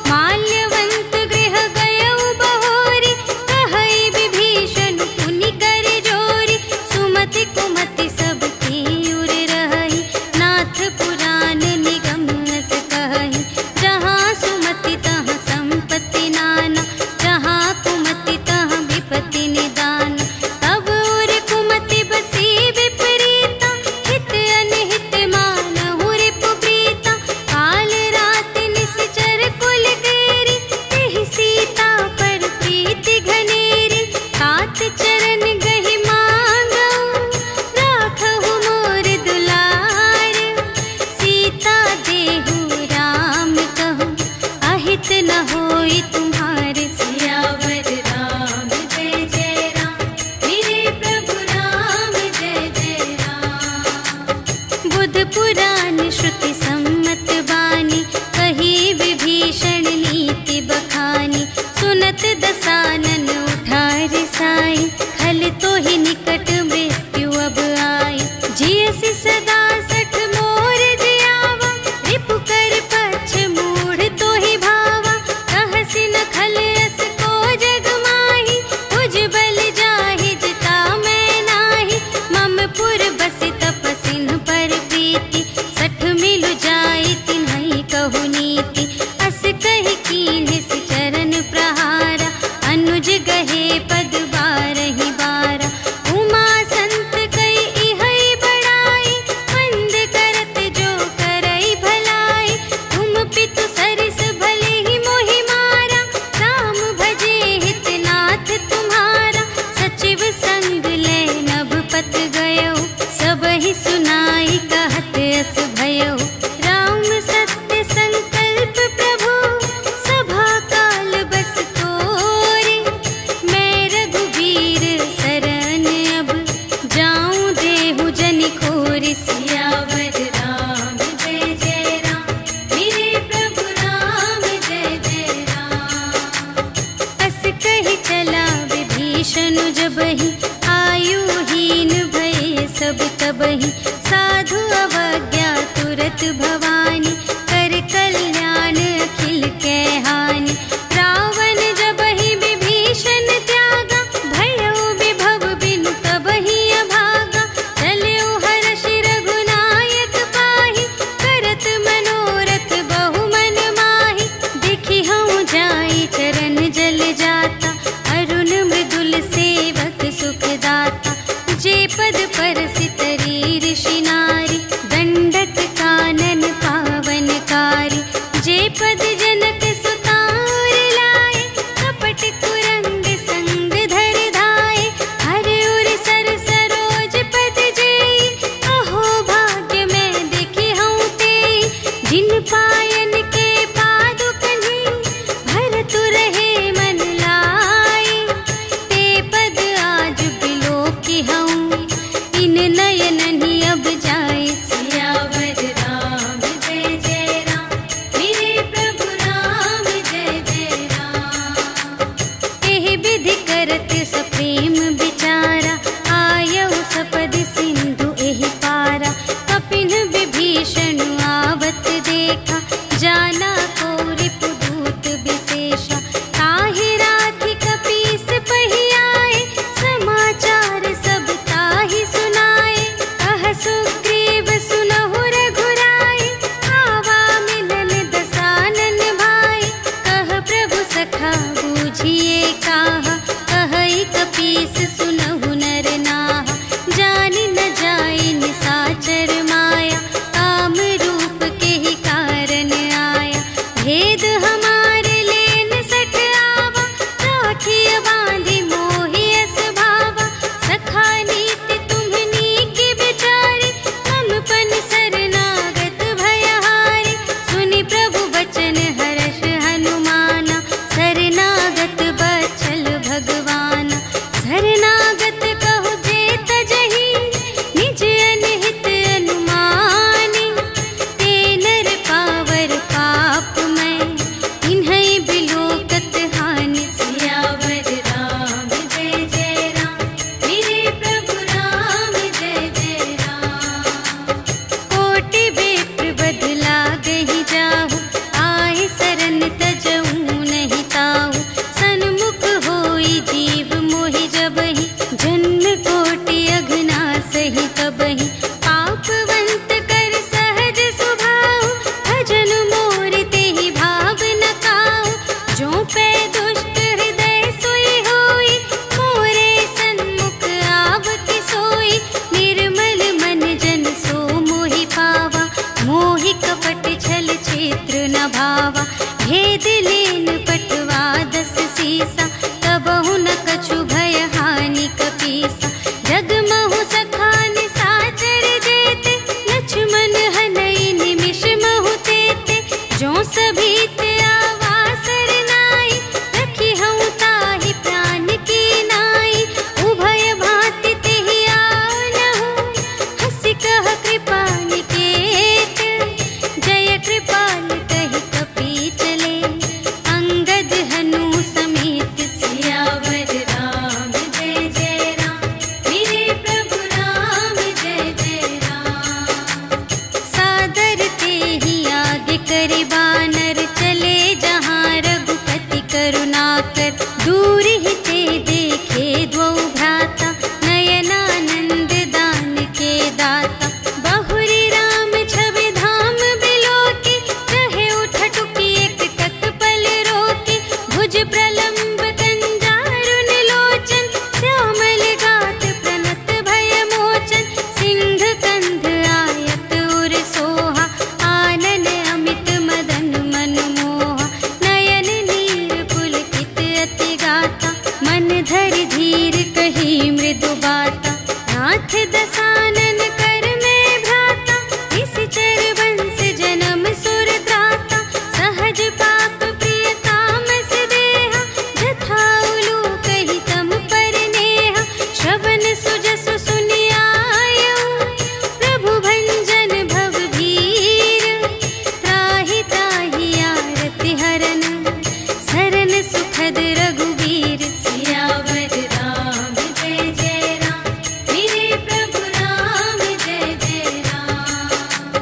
माल्यवंत गृह गयउ बहोरी, कहई विभीषण पुनि कर जोरी। सुमति कुमति सब उर रही, नाथ पुराण निगम अस कहई। जहाँ सुमति तहाँ संपत्ति नाना, जहाँ कुमति तहाँ विपत्ति निदान। तब उर कुमति बसी विपरीता, हित अनहित मानहु रिपु प्रीता। काल रात निश्चर कुल केरी, तेहि सीता पर प्रीति घनेरी। तात चरण गहि मांगऊं, राखहु मोर दुलार। सीता देहु राम कहूँ, अहित न होई तुम्हारे। सियावर राम जय जय राम। मेरे प्रभु राम जय जय राम। बुध पुराण श्रुति सम्मत बानी, कही विभीषण नीति बखानी। सुनत दसानन उठा रिसाई, खल तो ही निकट मृत्यु अब आई। जियसि सदा सठ मोर जियावा, रिपु कर पक्ष मूढ़ तो ही भावा। कहसि न खल यस को जग माही, तुझ बल जाहि जिता मैं नाही। मम पुर बसि तपसिन पर प्रीति, सठ मिलु जाई तिन्हई कहु नीति। अस कहि कीन्हिस चरण प्रहारा, अनुज गहे पद बारहि बारा। उमा संत कई इहै बड़ाई, मंद करत जो करई भलाई। तुम पितु सरिस भले ही मोहि मारा, राम भजे हित नाथ तुम्हारा। सचिव संग ले नभ पत गयो, सबहि सुनाई कहत अस भयो। राम सत्य संकल्प प्रभु, सभा काल बस तोरे। मैं रघुबीर शरण अब, जाऊं देहु जनि खोरि। सियावर राम जय जय राम। मेरे प्रभु राम जय जय राम। अस कहि चला विभीषण जबहि, आयुहीन भये सब तबहि। साधु अवज्ञा तुरत भवानी, कर कल्याण अखिल के हानि। रावण जबहि विभीषण त्यागा, भयउ विभव बिनु तबहि अभागा। चलऊ हर्षि रघुनायक पाहि, करत मनोरथ बहु मन माहि। देखि हऊँ जाई चरण जल जाता, अरुण मृदुल सेवक सुखदाता। जे पद परसि तरी ऋषि नारी, दंडक कानन पावनकारी। जे पद जनक सुत पावा। भेद लेन पटवा 10 सीसा, तबहु न कछु भय हानि कपीसा। जगमहु सखान साचर जेते, लक्ष्मण हनई निमिष महु तेते। जो सभीत आवासर नाई, रखी हूँ ताहि प्राण की नाई। उभय भांति तेहि आनहु, हंसि कह कृपा निकेत। जय कृपाल कहि कपी चले, अंगद हनु समेत। सियावर राम जय जय राम, मेरे प्रभु राम जय जय राम। सादर तेहि आगे करि बानर, चले जहाँ रघुपति करुणाकर। दूर ही ते देखे द्वौ भ्राता, नयनानंद दान के दाता। बहुरी राम छवि धाम बिलोके, कहे उठ टुकी एक तत्पल रोके। भुज प्रलंब कंजारुन लोचन, श्यामल गात प्रणत भय मोचन। सिंध कंध आयत उर सोहा, आनन अमित मदन मनमोहा। नयन नीर पुलकित अति गाता, मन धरि धीर कही मृदु बाता। नाथ दसानन कर में भ्राता, निश्चर वंश जन्म सुर त्राता। सहज पाप प्रिय तामस देहा, जथा उलूक ही तम पर नेहा। श्रवण सुजसु सुनियायऊ, प्रभु भंजन भव भीर। त्राहि त्राहि आरति हरन, सरन सुखद रघुवीर। सियावर राम जय जय राम, मेरे प्रभु राम जय जय राम।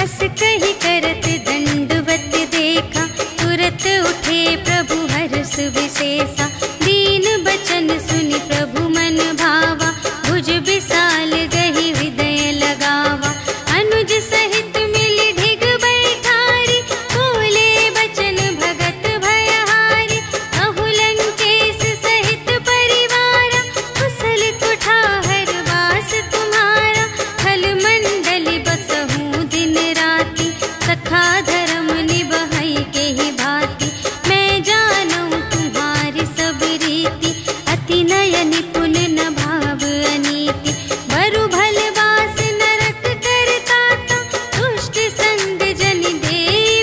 अस कहि करत दंडवत देखा, तुरत उठे प्रभु हर्ष विशेषा। दीन बचन सुनि प्रभु मन भावा, भुज विशाल गहि हृदय लगावा। अनुज सहित मिलि ढिग बैठारी, बोले बचन भगत भयहारी। कहु लंकेश सहित परिवारा, कुशल कुठार वास तुम्हारा। खल मंडली बसहु दिन राति, सखा धर्म निबहै केहि भांति। मैं जानूं तुम्हारी सब रीति, अति नय निपुण न भाव अनीति। बरु भल बास नरक करताता, दुष्ट संग जन दे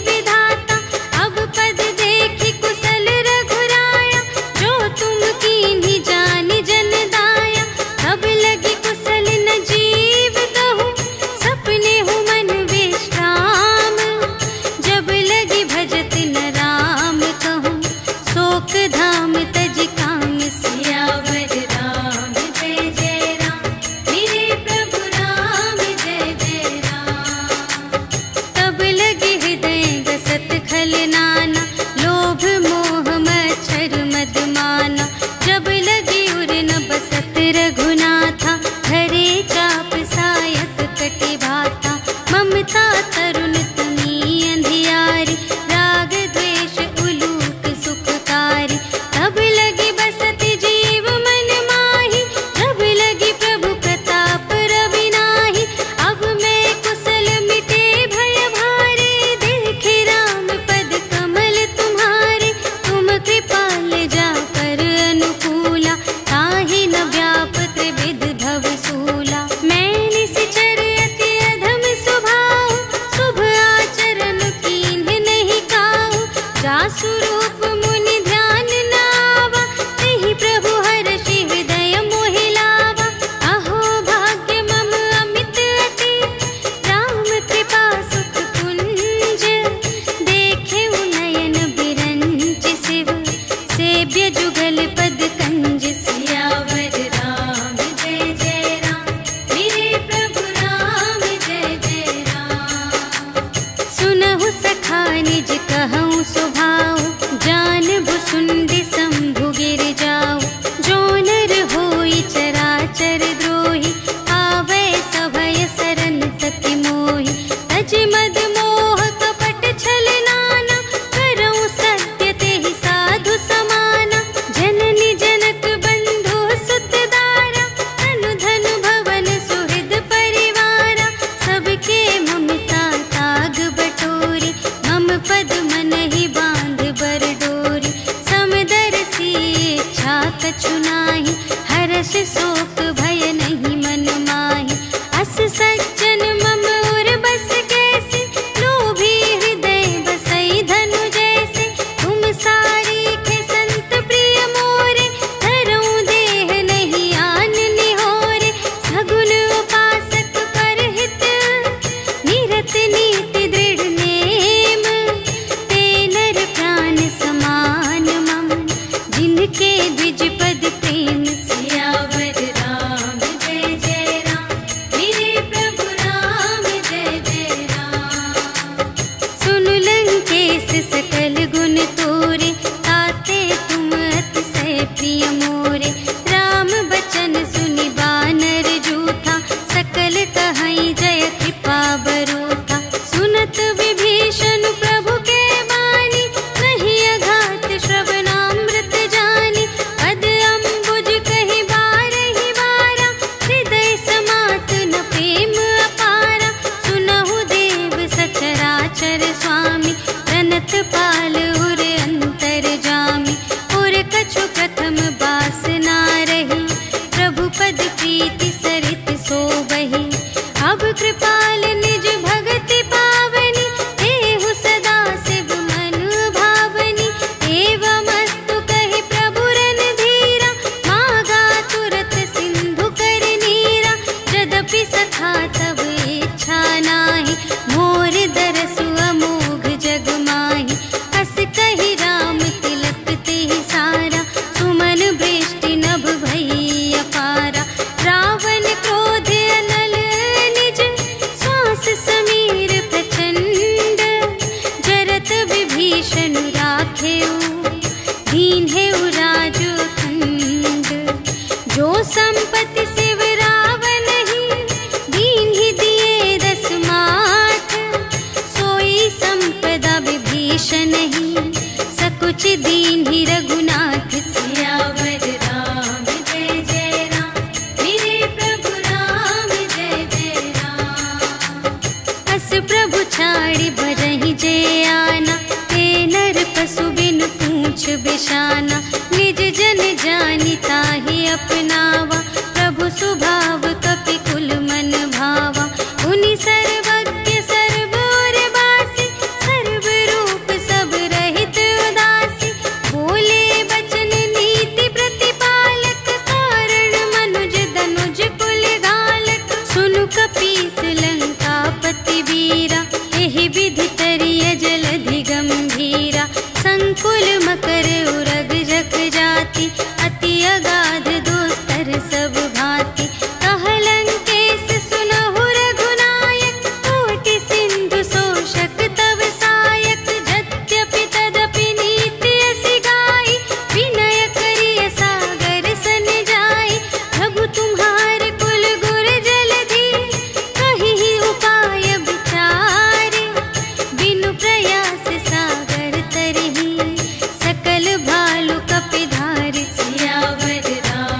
विधाता। अब पद देखि कुशल रघुराया, जो तुम कीन्ही जानि जन दाया। तब लगी कुशल न जीव कहूँ, सपने हूँ मन विश्राम। जब लगी भजत न राम कहूँ, शोक धाम तज काम। सियावर राम जय जय राम, मेरे प्रभु राम जय जय राम। तब लगे हृदय गसत खल नाना, लोभ मोह मच्छर मद माना। जब लगी उर न बसत रघुनाथा, धरे चाप सायक कटि भाता। ममता तरुण तनी अंधियारी, राग द्वेष उलूक सुखकारी। तब लगी बसत जीव मन माही, जब लगी प्रभु प्रताप रवि नाही। अब मैं कुशल मिटे भय भारे, देखे राम पद कमल तुम्हारे। तुम कृपाल जा पर अनुकूला, ताहि न व्याप त्रिविध भव सूला। मैं निश्चर अति अधम स्वभाव, शुभ आचरण कीन्ह नहीं काहू। जासु रूप मुनि ध्यान न आवा, तेहि प्रभु हर्षि हृदय मोहि लावा। अहो भाग्य मम अमित अति, राम कृपा सुख कुंज। देखे नयन बिरंच शिव, सेव्य जुगल पद कंज। सियावर राम जय जय राम, मेरे प्रभु राम जय जय राम। सुनहु सखा निज कहूँ स्वभाव, शोक भय नहीं मन माहि। अस सज्जन मम उर बस कैसे, लोभी हृदय बसई धनु जैसे। तुम सारी के संत प्रिय मोरे, धरऊं देह नहीं आन निहोरे। सगुन उपासक पर हित, निरत नीति दृढ़ नेम। ते नर प्राण समान मम, जिनके द्विज पद प्रेम। सियावर राम जय जय राम, मेरे प्रभु राम जय जय राम। सुन लंकेश सकल गुण तोरे, ताते तुम अतिशय प्रिय मोरे। राम बचन सुनि बानर जूठा, सकल कहई जय कृपा बरूठा। सुनत विभीषण प्रभु के बानी, नहीं अघात श्रवणामृत जानी। पद अम्बुज कहि बारहि बारा, हृदय समात न प्रेम अपारा। सुनहु देव सचराचर स्वामी, प्रणत पाल उर अंतर जामी। उर कछु प्रथम बासना रही, प्रभु पद प्रीति सरित सोबहि। अब कृपाल निज भगति पावनी, देहु सदा शिव मन भावनी। एवमस्तु कहि प्रभु रणधीरा, मागा तुरत सिंधु कर नीरा। यद्यपि सखा तब इच्छा नाही, मोर दरसु अमोघ जग माहि। अस कहि राम तिलक तेहि सारा, सुमन वृष्टि नभ भई अपारा। रावण क्रोध अनल निज, श्वास समीर प्रचंड। जरत विभीषण राखेउ, दीन्हेउ राजु खंड। जो संपत्ति शिव रावण ही, दीन्हि दिए दस माठ। सोई संपदा विभीषण ही, सकुच दीन्हि रघुनाथ। सियावर राम जय जय राम, मेरे प्रभु राम जय जय राम। अस प्रभु छाड़ि भरहि जे आना, ते नर पशु बिनु पूछ बिशाना। निज जन जानि ताहि अपनावा, प्रभु सुभाव कपि कुल मन भावा। उनि सर्वज्ञ सर्व और बासी, सर्व रूप सब रहित उदासी। बोले बचन नीति प्रतिपालक, कारण मनुज धनुज कुल घालक। सुनु कपीस लंकापति वीरा, एहि विधि तरिय जलधि गंभीरा। संकुल मकर उरग जग जाति, अति अगाध दोस्तर सब भांति। कह लंकेश सुनहु रघुनायक, कोटि सिंधु शोषक तव सायक। यद्यपि तदपि नीति असि गाई, विनय करिय सागर सन जाई। प्रभु तुम्हार कुल गुर जलधि, कहिहि उपाय विचारे। बिनु प्रयास सागर तरहि, सकल भालु कपिधारि। सियावर राम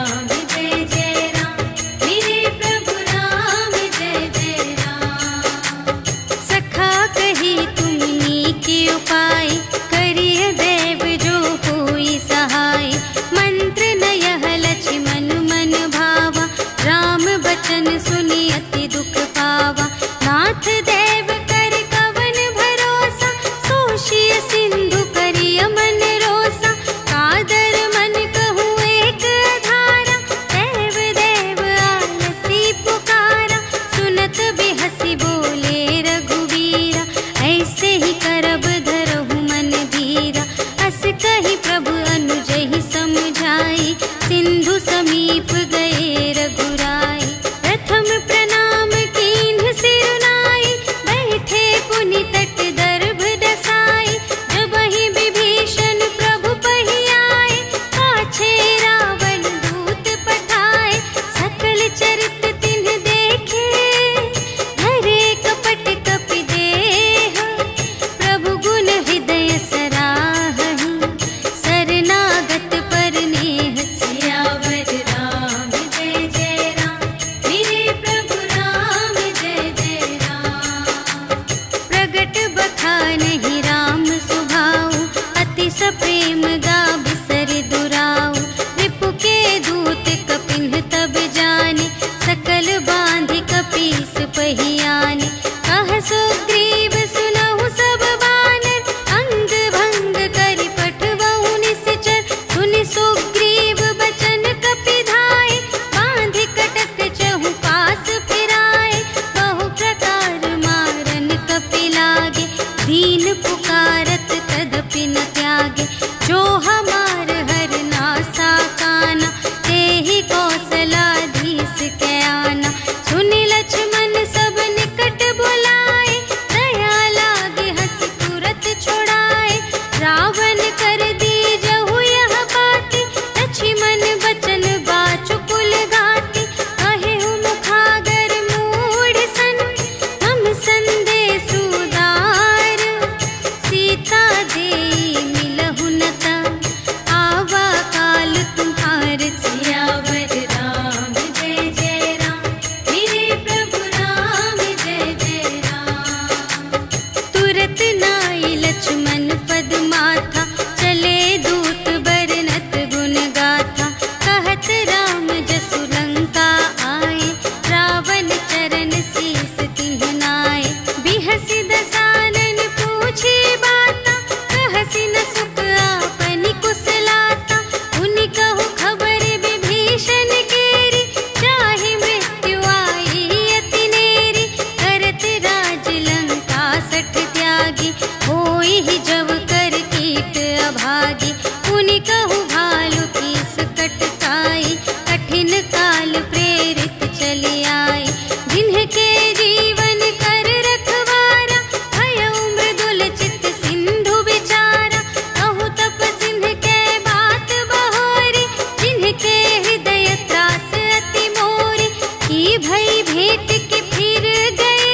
भागी। पुनि कहु भालु कीस कटकाई, कठिन काल प्रेरित चली आई। जिन्हके जीवन कर रखवारा, भयउ मृदुल चित्त सिंधु विचारा। कहु तप सिंह के बात बहोरी, जिन्हके हृदय त्रास अति मोरी। की भई भेंट के फिर गए,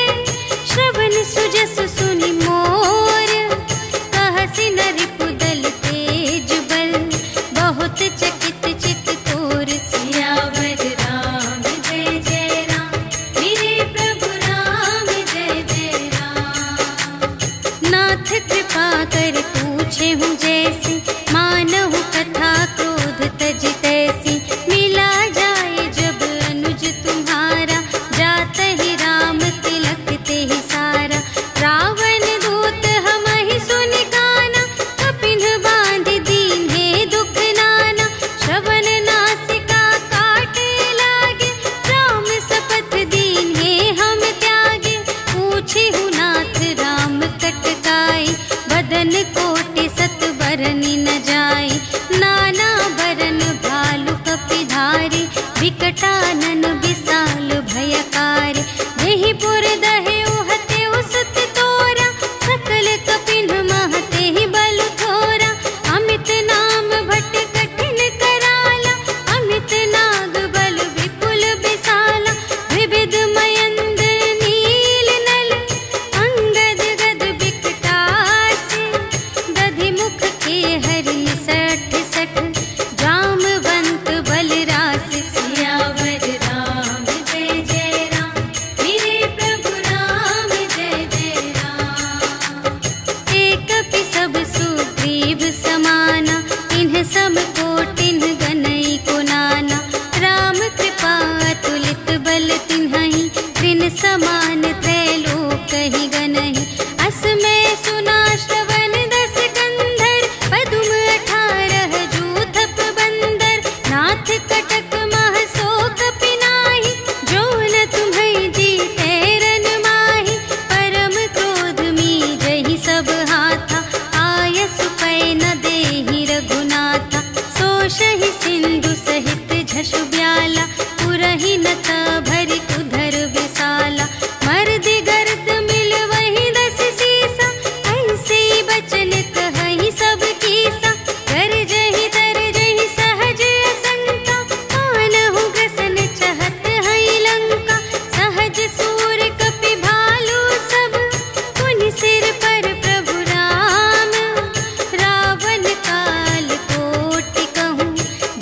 श्रवण सुजस सुनि मोर। कहसि न रिपुदल तेज बल, बहुत चकित चित तोर। सियावर राम जय जय राम, मेरे प्रभु राम जय जय राम। नाथ कृपा कर पूछे हूँ जैसी, मानहु कथा क्रोध तज तैसी। मिला जाए जब अनुज तुम्हारा, जात ही राम तिलक ते ही सारा। रावण दूत हमहि सुनि काना, कपिन बांध दीन्हे दुख नाना। श्रवण नासिका काटे लागे, राम शपथ दीन्हे हम त्यागे। पूछिहु नाथ राम कटकाई, बदन कोटि सत बरनि न जाई। नाना बरन भालु कपिधारी, विकटानन विशाल भयकारी। देहि पुर दहेउ हतेउ सुत तोरा, सकल कपिन महते ही बल थोरा। अमित नाम भट कठिन कराला, अमित नाग बल विपुल विशाला। विविध मयंद नील नल, अंगद गद विकटासी। दधि मुख के हरि सठ सठ, जामवंत बलरास। सियावर राम जय जय राम, मेरे प्रभु राम जय जय राम। एक कपि सब सुग्रीव समाना, इन्ह सम कोटिन गनई को नाना। राम कृपा अतुलित बल तिन्हहि, त्रिन समान त्रैलोक ही गनहि। अस में सुना श्रवण दस कंधर, पदुम 18 जूथप बंदर। नाथ कटक मह सो कपि नाही, जो न तुम्है जीते रन माही। परम क्रोध मीजहि सब हाथा, आयसु पै न देहि रघुनाथा। सोषहि सिंधु सहित झषु ब्याला, पुरहि न भरि उधर विशाला। मर्दि गर्द मिल वही 10 सीसा, ऐसे बचन कहहि सब कीसा। गरजहि तरजहि सहज असंका, मानहु ग्रसन चहत हई लंका। सहज सूर कपि भालु सब, पुनि सिर पर प्रभु राम। रावण काल कोटि कहूँ,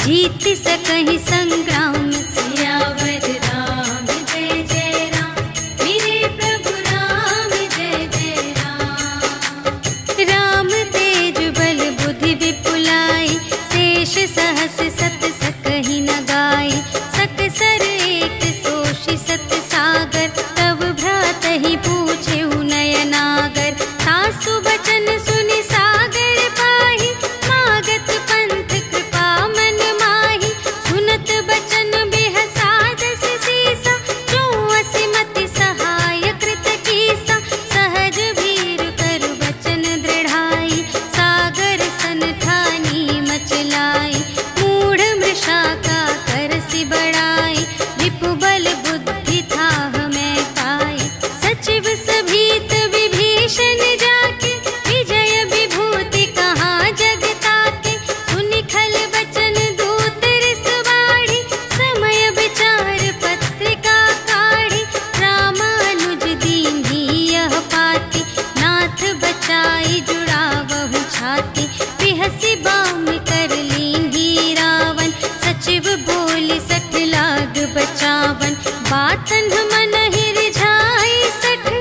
जीत सकहि संग्राम। सियावर राम जय जय राम, मेरे प्रभु राम जय जय राम। राम तेज बल बुद्धि विपुलाई, शेष सहस सत सकहि न गाई। सकसर एक सोषि सत सागर, तब भ्रातहि पूछेहु नयनागर। तासु बचन सुनि सागर पाहि, मागत पंथ कृपा मन माहि। सुनत बचन बिहसा 10 सीसा, जो असिमति सहाय कृत कीसा। सहज भीर कर बचन दृढ़ाई, सागर सन ठानी मचलाई। मूढ़ मृषा का करसि बड़ाई, रिपु बल बुद्धि थाह मैं पाई। सचिव सभीत विभीषण जाके, विजय विभूति कहाँ जग ताके। सुनि खल बचन दूत रिस बाढ़ी, समय विचार पत्रिका काढ़ी। रामानुज दीन्ही यह पाती, नाथ बचाई जुड़ावहु छाती। बिहसि बाम कर लीन्ही रावण, सचिव बोलि 60 लाग बचावन। बातन मन ही रिझाई 60,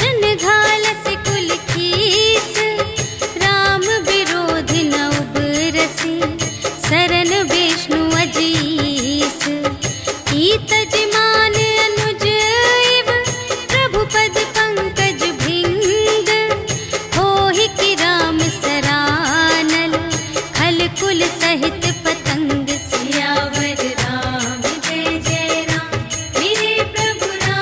जन घालसि कुल कीस। राम विरोधि न उबरसि, सरन विष्णु अजीस। ईतज मान अनुज इव, प्रभु पद पंकज भृंग। होहि कि राम सरानल, खल कुल सहित पतंग। सियावर राम जय जय राम, मेरे प्रभु राम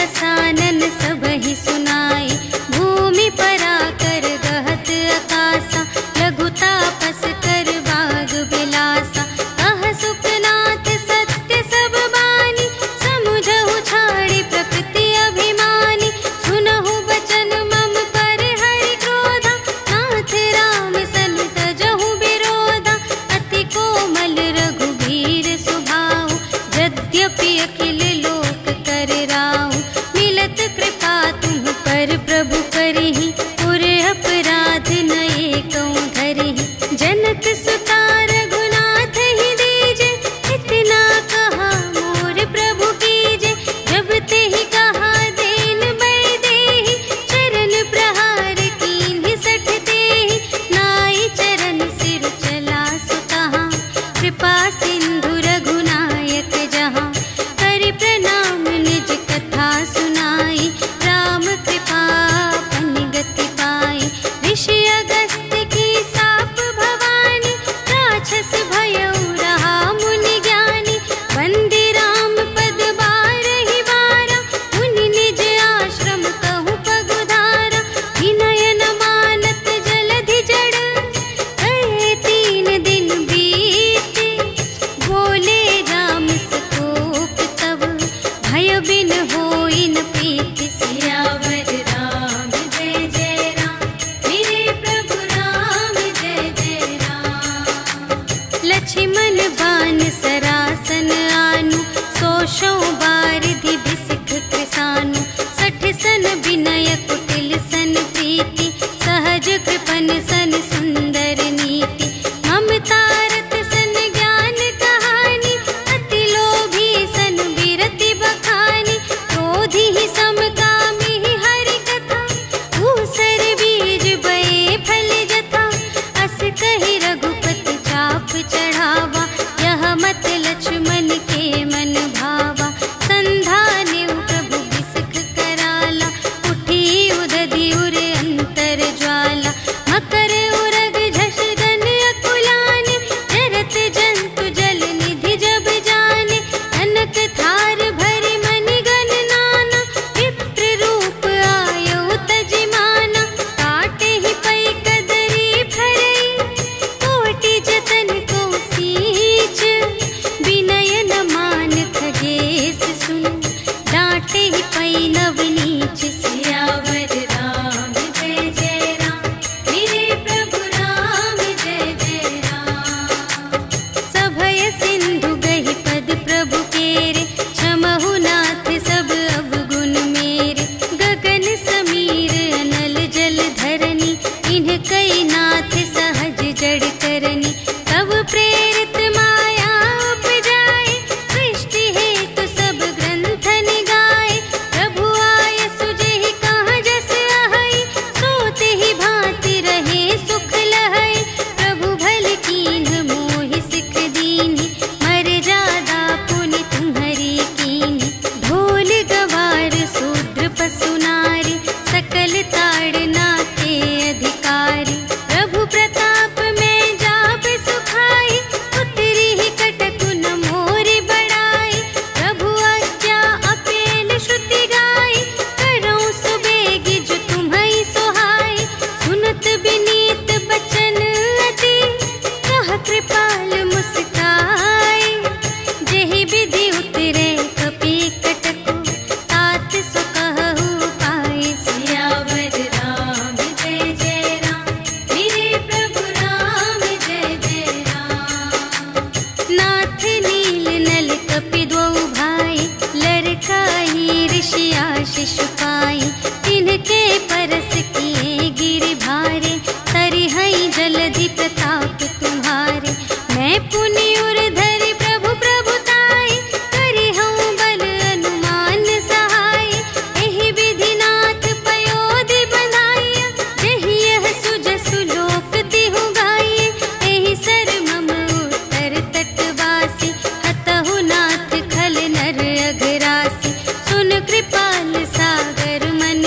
दसानन सबहि सुनाई। भूमि पराकर गहत आकासा, लघु तापस कर बाग बिलासा। कह सुखनाथ सत्य सब बानी, समुझहु छाड़ी प्रकृति अभिमानी। सुनहु बचन मम पर हरि क्रोधा, नाथ राम सन तजहु विरोधा। अति कोमल रघुबीर सुभाऊ, यद्यपि अखिल लोक कर राऊ। मिलत कृपा तुम पर प्रभु करहि, पुर अपराध नये कहूँ धरहि। जनक सुता रघुनाथ ही दीजे, इतना कहा मोर प्रभु कीजे। जब तेहि कहा देन बै देहि, चरण प्रहार कीन्हि सठ तेहि। नाई चरण सिर चला सुतहाँ, कृपा सिंधु रघुनायक जहाँ। करि प्रणाम निज कथा सुनाई, राम कृपा पन गति पाई। ऋषि अगस्त्य की साप भवानी, राक्षस भयउ रहा मुनि ज्ञानी। वंदे राम पद बारहि बारा, मुनि निज आश्रम कहूँ पगुधारा। विनय न मानत जलधि जड़, गए 3 दिन बीते। बोले राम सकोप तब, भय बिन होई न प्रीति। सियावर राम जय जय राम, मेरे प्रभु राम जय जय राम। लक्ष्मण बान सरासन आनु, सोशौ बारिधि बिसिख कृसानु। 60 सन विनय कुटिल सन प्रीति, सहज कृपन सन सुंदर नीति। ममता रत सन ज्ञान कहानी, अति लोभी सन विरति बखानी। क्रोधी ही समकामी हरि कथा, ऊसर बीज बये फल जथा। अस कहि रघुपति चाप चढ़ावा, यह मत लक्ष्मण के मन भावा। संधानेउ प्रभु बिसख कराला, उठी उदधि उर अंतर ज्वाला। मकर उरग झष गन अकुलाने, जरत जंतु जल निधि जब जाने। कनक थार भरि मनि गण नाना, विप्र रूप आयउ तजिमाना। काटे ही पै कदरी फरई, कोटि जतन को सींच। विनय न मान खगेश सुन, डांटे ही पै नव नीच। सियावर राम जय जय राम, मेरे प्रभु राम जय जय राम। सभय सिंधु गहि पद प्रभु केरे, क्षमहु नाथ सब अवगुण मेरे। गगन समीर अनल जल धरनी, इन्ह कई नाथ सहज जड़ करनी। तब प्रेरित माया उपजाए, सृष्टि हेतु सब ग्रंथन गाए। प्रभु आय सुजेहि कहाँ जस अहै, सोते ही भांति रहे सुख लहै। प्रभु भल कीन्ह मोहि सिख दीन्हि, मर जादा पुनि तुम्हरी कीन्हि। ढोल गवार शूद्र पशु नारी, सकल ताड़ना के अधिकारी। प्रभु प्रताप में जाप सुखाई, उतरी ही कटकु न मोरि बड़ाई। प्रभु आज्ञा अपेल श्रुति गाई, करऊँ सुबेगी जो तुम्है सोहाई। सुनत विनीत बचन अति, कह कृपाल मुस्काई। जेहि विधि उतरे कपि कटकु, तात सो कहु पाई। सियावर राम जय जय राम, मेरे प्रभु राम जय जय राम। नाथ नील नल कपि द्वौ भाई, लरकाई ऋषि आशीष पाई। तिनके परस किए गिरि भारे, तरिहै जलधि प्रताप तुम्हारे। मैं पुनि उर धरि प्रभु प्रभुताई, करिहउँ बल अनुमान सहाय। एहि विधि नाथ पयोधि बंधाइया, जेहि यह सुजसु लोक तिहु गाइए। एहि सर मम उत्तर तटवासी, हतहु नाथ खल नर अघरासी। सुन कृपाल सागर मन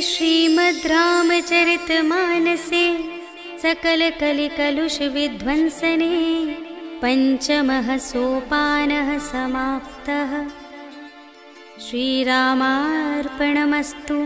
श्रीमद् रामचरितमानसे सकलकलिकलुषविध्वंसने पञ्चमः सोपानः समाप्तः। श्रीरामार्पणमस्तु।